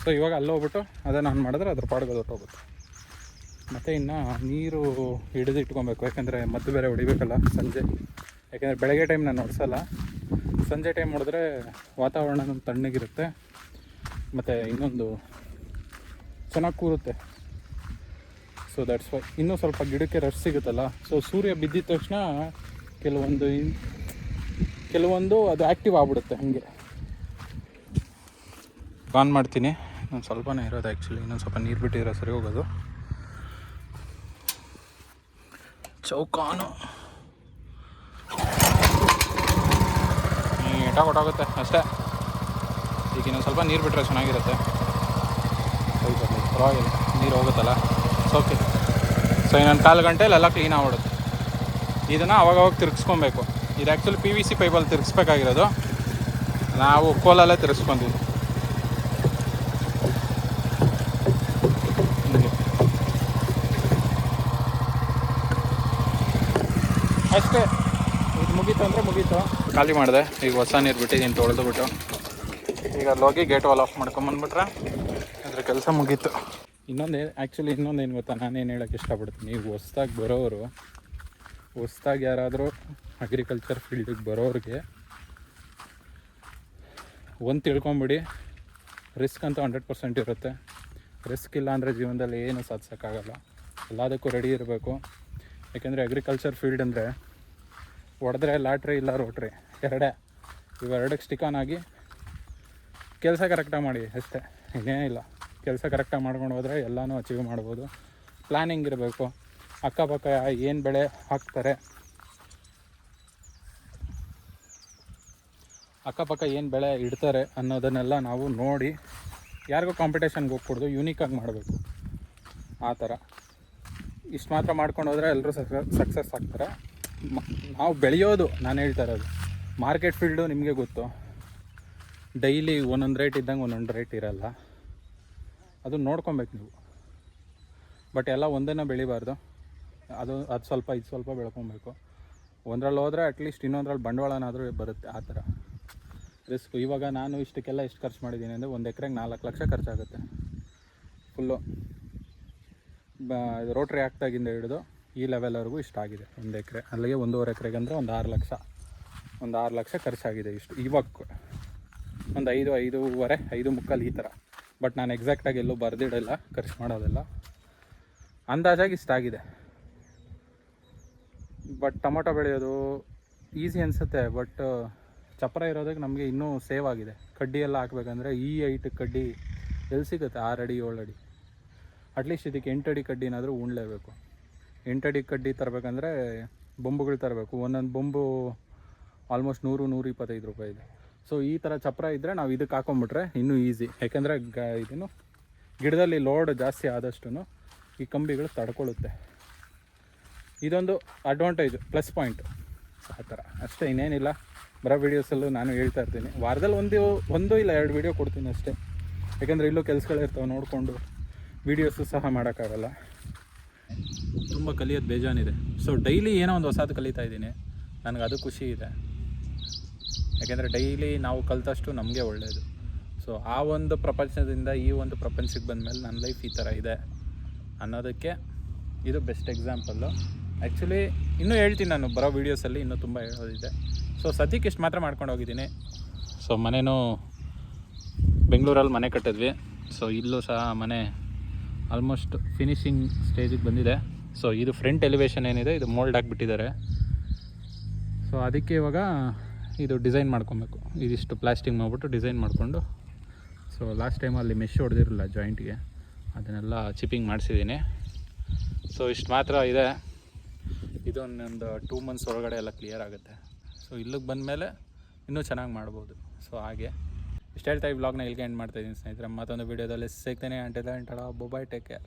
ಸೊ ಇವಾಗ ಅಲ್ಲಿ ಹೋಗ್ಬಿಟ್ಟು ಅದನ್ನು ಆನ್ ಮಾಡಿದ್ರೆ ಅದ್ರ ಪಾಡ್ಗೆ ಹೊರಟೋಗುತ್ತೆ. ಮತ್ತು ಇನ್ನು ನೀರು ಹಿಡಿದು ಇಟ್ಕೊಬೇಕು, ಯಾಕೆಂದರೆ ಮದ್ದು ಬೇರೆ ಹೊಡಿಬೇಕಲ್ಲ ಸಂಜೆ. ಯಾಕೆಂದರೆ ಬೆಳಗ್ಗೆ ಟೈಮ್ ನಾನು ಹೊಡ್ಸಲ್ಲ, ಸಂಜೆ ಟೈಮ್ ಹೊಡೆದ್ರೆ ವಾತಾವರಣ ತಣ್ಣಗಿರುತ್ತೆ, ಮತ್ತು ಇನ್ನೊಂದು ಚೆನ್ನಾಗಿ ಕೂರುತ್ತೆ. So that's why. ಇನ್ನೂ ಸ್ವಲ್ಪ ಗಿಡಕ್ಕೆ ರೆಸ್ಟ್ ಸಿಗುತ್ತಲ್ಲ. ಸೊ ಸೂರ್ಯ ಬಿದ್ದಿದ ತಕ್ಷಣ ಕೆಲವೊಂದು ಅದು ಆ್ಯಕ್ಟಿವ್ ಆಗ್ಬಿಡುತ್ತೆ. ಹಾಗೆ ಆನ್ ಮಾಡ್ತೀನಿ. ಇನ್ನೊಂದು ಸ್ವಲ್ಪನೇ ಇರೋದು ಆ್ಯಕ್ಚುಲಿ, ಇನ್ನೊಂದು ಸ್ವಲ್ಪ ನೀರು ಬಿಟ್ಟಿರೋ ಸರಿ ಹೋಗೋದು. ಚೌಕಾನು ನೀಟಾಗಿ ಹೊಟ್ಟೋಗುತ್ತೆ ಅಷ್ಟೇ. ಈಗ ಇನ್ನೊಂದು ಸ್ವಲ್ಪ ನೀರು ಬಿಟ್ಟರೆ ಚೆನ್ನಾಗಿರುತ್ತೆ. ಪರವಾಗಿಲ್ಲ, ನೀರು ಹೋಗುತ್ತಲ್ಲ, ಓಕೆ. ಸೊ ಇನ್ನೊಂದು 4 ಗಂಟೆಲೆಲ್ಲ ಕ್ಲೀನ್ ಆಗ್ಬಿಡುತ್ತೆ. ಇದನ್ನು ಅವಾಗವಾಗ ತಿರ್ಗಿಸ್ಕೊಬೇಕು. ಇದು ಆ್ಯಕ್ಚುಲಿ PVC ಪೈಪಲ್ಲಿ ತಿರ್ಗಿಸ್ಬೇಕಾಗಿರೋದು, ನಾವು ಕೋಲಲ್ಲೇ ತಿರ್ಗಿಸ್ಕೊಂತೀವಿ. ಅಷ್ಟೇ, ಇದು ಮುಗೀತು ಅಂದರೆ ಮುಗೀತು. ಖಾಲಿ ಮಾಡಿದೆ. ಈಗ ಹೊಸ ನೀರು ಬಿಟ್ಟಿದ್ದೀನಿ ತೊಳೆದುಬಿಟ್ಟು. ಈಗ ಅಲ್ಲಿ ಹೋಗಿ ಗೇಟ್ ವಾಲ್ ಆಫ್ ಮಾಡ್ಕೊಂಬಂದ್ಬಿಟ್ರೆ ಅದ್ರ ಕೆಲಸ ಮುಗೀತು. ಇನ್ನೊಂದೇನು ಗೊತ್ತಾ, ನಾನೇನು ಹೇಳೋಕ್ಕೆ ಇಷ್ಟಪಡ್ತೀನಿ. ನೀವು ಹೊಸ್ದಾಗಿ ಯಾರಾದರೂ ಅಗ್ರಿಕಲ್ಚರ್ ಫೀಲ್ಡಿಗೆ ಬರೋರಿಗೆ ಒಂದು ತಿಳ್ಕೊಂಬಿಡಿ, ರಿಸ್ಕ್ ಅಂತೂ 100% ಇರುತ್ತೆ. ರಿಸ್ಕ್ ಇಲ್ಲ ಅಂದರೆ ಜೀವನದಲ್ಲಿ ಏನು ಸಾಧಿಸೋಕ್ಕಾಗಲ್ಲ. ಎಲ್ಲದಕ್ಕೂ ರೆಡಿ ಇರಬೇಕು. ಯಾಕೆಂದರೆ ಅಗ್ರಿಕಲ್ಚರ್ ಫೀಲ್ಡ್ ಅಂದರೆ ಹೊಡೆದ್ರೆ ಲಾಟ್ರಿ ಇಲ್ಲ ರೋಟ್ರಿ, ಇವೆರಡಕ್ಕೆ ಸ್ಟಿಕ್ ಆನ್ ಆಗಿ ಕೆಲಸ ಕರೆಕ್ಟಾಗಿ ಮಾಡಿ ಅಷ್ಟೇ, ಇನ್ನೇನಿಲ್ಲ. ಕೆಲಸ ಕರೆಕ್ಟಾಗಿ ಮಾಡ್ಕೊಂಡು ಹೋದರೆ ಎಲ್ಲನೂ ಅಚೀವ್ ಮಾಡ್ಬೋದು. ಪ್ಲ್ಯಾನಿಂಗ್ ಇರಬೇಕು. ಅಕ್ಕಪಕ್ಕ ಏನು ಬೆಳೆ ಹಾಕ್ತಾರೆ, ಅಕ್ಕಪಕ್ಕ ಏನು ಬೆಳೆ ಇಡ್ತಾರೆ ಅನ್ನೋದನ್ನೆಲ್ಲ ನಾವು ನೋಡಿ, ಯಾರಿಗೂ ಕಾಂಪಿಟೇಷನ್ಗೆ ಹೋಗ್ಕೊಡ್ದು, ಯೂನಿಕಾಗಿ ಮಾಡಬೇಕು. ಆ ಥರ ಇಷ್ಟು ಮಾತ್ರ ಮಾಡ್ಕೊಂಡು ಹೋದರೆ ಎಲ್ಲರೂ ಸಕ್ಸಸ್ ಆಗ್ತಾರೆ. ನಾವು ಬೆಳೆಯೋದು, ನಾನು ಹೇಳ್ತಾ ಇರೋದು ಮಾರ್ಕೆಟ್ ಫೀಲ್ಡು ನಿಮಗೆ ಗೊತ್ತು. ಡೈಲಿ ಒಂದೊಂದು ರೇಟ್ ಇದ್ದಂಗೆ ಒಂದೊಂದು ರೇಟ್ ಇರಲ್ಲ, ಅದು ನೋಡ್ಕೊಬೇಕು ನೀವು. ಬಟ್ ಎಲ್ಲ ಒಂದನ್ನು ಬೆಳಿಬಾರ್ದು, ಅದು ಸ್ವಲ್ಪ ಇದು ಸ್ವಲ್ಪ ಬೆಳ್ಕೊಬೇಕು. ಒಂದರಲ್ಲಿ ಹೋದರೆ ಅಟ್ಲೀಸ್ಟ್ ಇನ್ನೊಂದರಲ್ಲಿ ಬಂಡವಾಳನಾದರೂ ಬರುತ್ತೆ. ಆ ಥರ ರಿಸ್ಕ್. ಇವಾಗ ನಾನು ಇಷ್ಟಕ್ಕೆಲ್ಲ ಎಷ್ಟು ಖರ್ಚು ಮಾಡಿದ್ದೀನಿ ಅಂದರೆ, 1 ಎಕರೆಗೆ 4 ಲಕ್ಷ ಖರ್ಚಾಗುತ್ತೆ ಫುಲ್ಲು. ರೋಟ್ರಿ ಹಾಕ್ದಾಗಿಂದ ಹಿಡಿದು ಈ ಲೆವೆಲ್ವರೆಗೂ ಇಷ್ಟಾಗಿದೆ. 1 ಎಕರೆ, ಅಲ್ಲಿಗೆ 1.5 ಎಕರೆಗೆ ಅಂದರೆ ಒಂದು 6 ಲಕ್ಷ ಖರ್ಚಾಗಿದೆ. ಇಷ್ಟು ಇವಾಗ ಒಂದು 5.5 5.25 ಈ ಥರ. ಬಟ್ ನಾನು ಎಕ್ಸಾಕ್ಟಾಗಿ ಎಲ್ಲೂ ಬರೆದಿಡಲ್ಲ, ಖರ್ಚು ಮಾಡೋದೆಲ್ಲ ಅಂದಾಜಾಗಿ ಇಷ್ಟಾಗಿದೆ. ಬಟ್ ಟೊಮೊಟೊ ಬೆಳೆಯೋದು ಈಸಿ ಅನಿಸುತ್ತೆ, ಬಟ್ ಚಪ್ಪರ ಇರೋದಕ್ಕೆ ನಮಗೆ ಇನ್ನೂ ಸೇವ್ ಆಗಿದೆ. ಕಡ್ಡಿ ಎಲ್ಲ ಹಾಕ್ಬೇಕಂದ್ರೆ ಈ ಹೈಟ್ ಕಡ್ಡಿ ಎಲ್ಲಿ ಸಿಗುತ್ತೆ? 6 ಅಡಿ 7 ಅಡಿ. ಅಟ್ಲೀಸ್ಟ್ ಇದಕ್ಕೆ 8 ಅಡಿ ಕಡ್ಡಿನಾದರೂ ಉಣ್ಲೇಬೇಕು. 8 ಅಡಿ ಕಡ್ಡಿ ತರಬೇಕಂದ್ರೆ ಬೊಂಬುಗಳು ತರಬೇಕು. ಒಂದೊಂದು ಬೊಂಬು ಆಲ್ಮೋಸ್ಟ್ 100-125 ರೂಪಾಯಿ ಇದೆ. ಸೊ ಈ ಥರ ಚಪ್ರ ಇದ್ದರೆ ನಾವು ಇದಕ್ಕೆ ಹಾಕೊಂಡ್ಬಿಟ್ರೆ ಇನ್ನೂ ಈಸಿ. ಯಾಕೆಂದರೆ ಇದನ್ನು ಗಿಡದಲ್ಲಿ ಲೋಡ್ ಜಾಸ್ತಿ ಆದಷ್ಟು ಈ ಕಂಬಿಗಳು ತಡ್ಕೊಳ್ಳುತ್ತೆ. ಇದೊಂದು ಅಡ್ವಾಂಟೇಜು, ಪ್ಲಸ್ ಪಾಯಿಂಟು. ಆ ಥರ ಅಷ್ಟೇ, ಇನ್ನೇನಿಲ್ಲ. ಬರೋ ವೀಡಿಯೋಸಲ್ಲೂ ನಾನು ಹೇಳ್ತಾ ಇರ್ತೀನಿ. ವಾರದಲ್ಲಿ ಒಂದು ಇಲ್ಲ 2 ವೀಡಿಯೋ ಕೊಡ್ತೀನಿ ಅಷ್ಟೇ. ಯಾಕೆಂದರೆ ಇಲ್ಲೂ ಕೆಲಸಗಳಿರ್ತಾವೆ, ನೋಡಿಕೊಂಡು ವೀಡಿಯೋಸು ಸಹ ಮಾಡೋಕ್ಕಾಗಲ್ಲ. ತುಂಬ ಕಲಿಯೋದು ಬೇಜಾನಿದೆ. ಸೊ ಡೈಲಿ ಏನೋ ಒಂದು ಹೊಸದು ಕಲಿತಾ ಇದ್ದೀನಿ. ನನಗೆ ಅದು ಖುಷಿ ಇದೆ. ಯಾಕೆಂದರೆ ಡೈಲಿ ನಾವು ಕಲಿತಷ್ಟು ನಮಗೆ ಒಳ್ಳೆಯದು. ಸೊ ಆ ಒಂದು ಪ್ರಪಂಚದಿಂದ ಈ ಒಂದು ಪ್ರಪಂಚಕ್ಕೆ ಬಂದಮೇಲೆ ನನ್ನ ಲೈಫ್ ಈ ಥರ ಇದೆ ಅನ್ನೋದಕ್ಕೆ ಇದು ಬೆಸ್ಟ್ ಎಕ್ಸಾಂಪಲ್ಲು. ಆ್ಯಕ್ಚುಲಿ ಇನ್ನೂ ಹೇಳ್ತೀನಿ, ನಾನು ಬರೋ ವೀಡಿಯೋಸಲ್ಲಿ ಇನ್ನೂ ತುಂಬ ಹೇಳೋದಿದೆ. ಸೊ ಸದ್ಯಕ್ಕೆ ಇಷ್ಟು ಮಾತ್ರ ಮಾಡ್ಕೊಂಡು ಹೋಗಿದ್ದೀನಿ. ಸೊ ಮನೆಯೂ ಬೆಂಗಳೂರಲ್ಲಿ ಮನೆ ಕಟ್ಟಿದ್ವಿ. ಸೊ ಇಲ್ಲೂ ಸಹ ಮನೆ ಆಲ್ಮೋಸ್ಟ್ ಫಿನಿಶಿಂಗ್ ಸ್ಟೇಜಿಗೆ ಬಂದಿದೆ. ಸೊ ಇದು ಫ್ರಂಟ್ ಎಲಿವೇಶನ್ ಏನಿದೆ ಇದು ಮೋಲ್ಡ್ ಆಗಿಬಿಟ್ಟಿದ್ದಾರೆ. ಸೊ ಅದಕ್ಕೆ ಇವಾಗ ಇದು ಡಿಸೈನ್ ಮಾಡ್ಕೊಬೇಕು. ಇದಿಷ್ಟು ಪ್ಲಾಸ್ಟಿಕ್ ಮಾಡಿಬಿಟ್ಟು ಡಿಸೈನ್ ಮಾಡಿಕೊಂಡು, ಸೊ ಲಾಸ್ಟ್ ಟೈಮಲ್ಲಿ ಮೆಶ್ ಹೊಡೆದಿರಲಿಲ್ಲ ಜಾಯಿಂಟಿಗೆ, ಅದನ್ನೆಲ್ಲ ಚಿಪ್ಪಿಂಗ್ ಮಾಡಿಸಿದ್ದೀನಿ. ಸೊ ಇಷ್ಟು ಮಾತ್ರ ಇದೆ. ಇದು ಒಂದು 2 ಮಂತ್ಸ್ ಒಳಗಡೆ ಎಲ್ಲ ಕ್ಲಿಯರ್ ಆಗುತ್ತೆ. ಸೊ ಇಲ್ಲಿಗೆ ಬಂದಮೇಲೆ ಇನ್ನೂ ಚೆನ್ನಾಗಿ ಮಾಡ್ಬೋದು. ಸೊ ಹಾಗೆ ಇಷ್ಟು ಹೇಳ್ತಾ ಈ ವ್ಲಾಗ್ನ ಇಲ್ಲಿಗೆ ಎಂಡ್ ಮಾಡ್ತಾಯಿದ್ದೀನಿ ಸ್ನೇಹಿತರೆ. ಮತ್ತೊಂದು ವೀಡಿಯೋದಲ್ಲಿ ಸಿಗ್ತೇನೆ. Until then tata, bye, take care.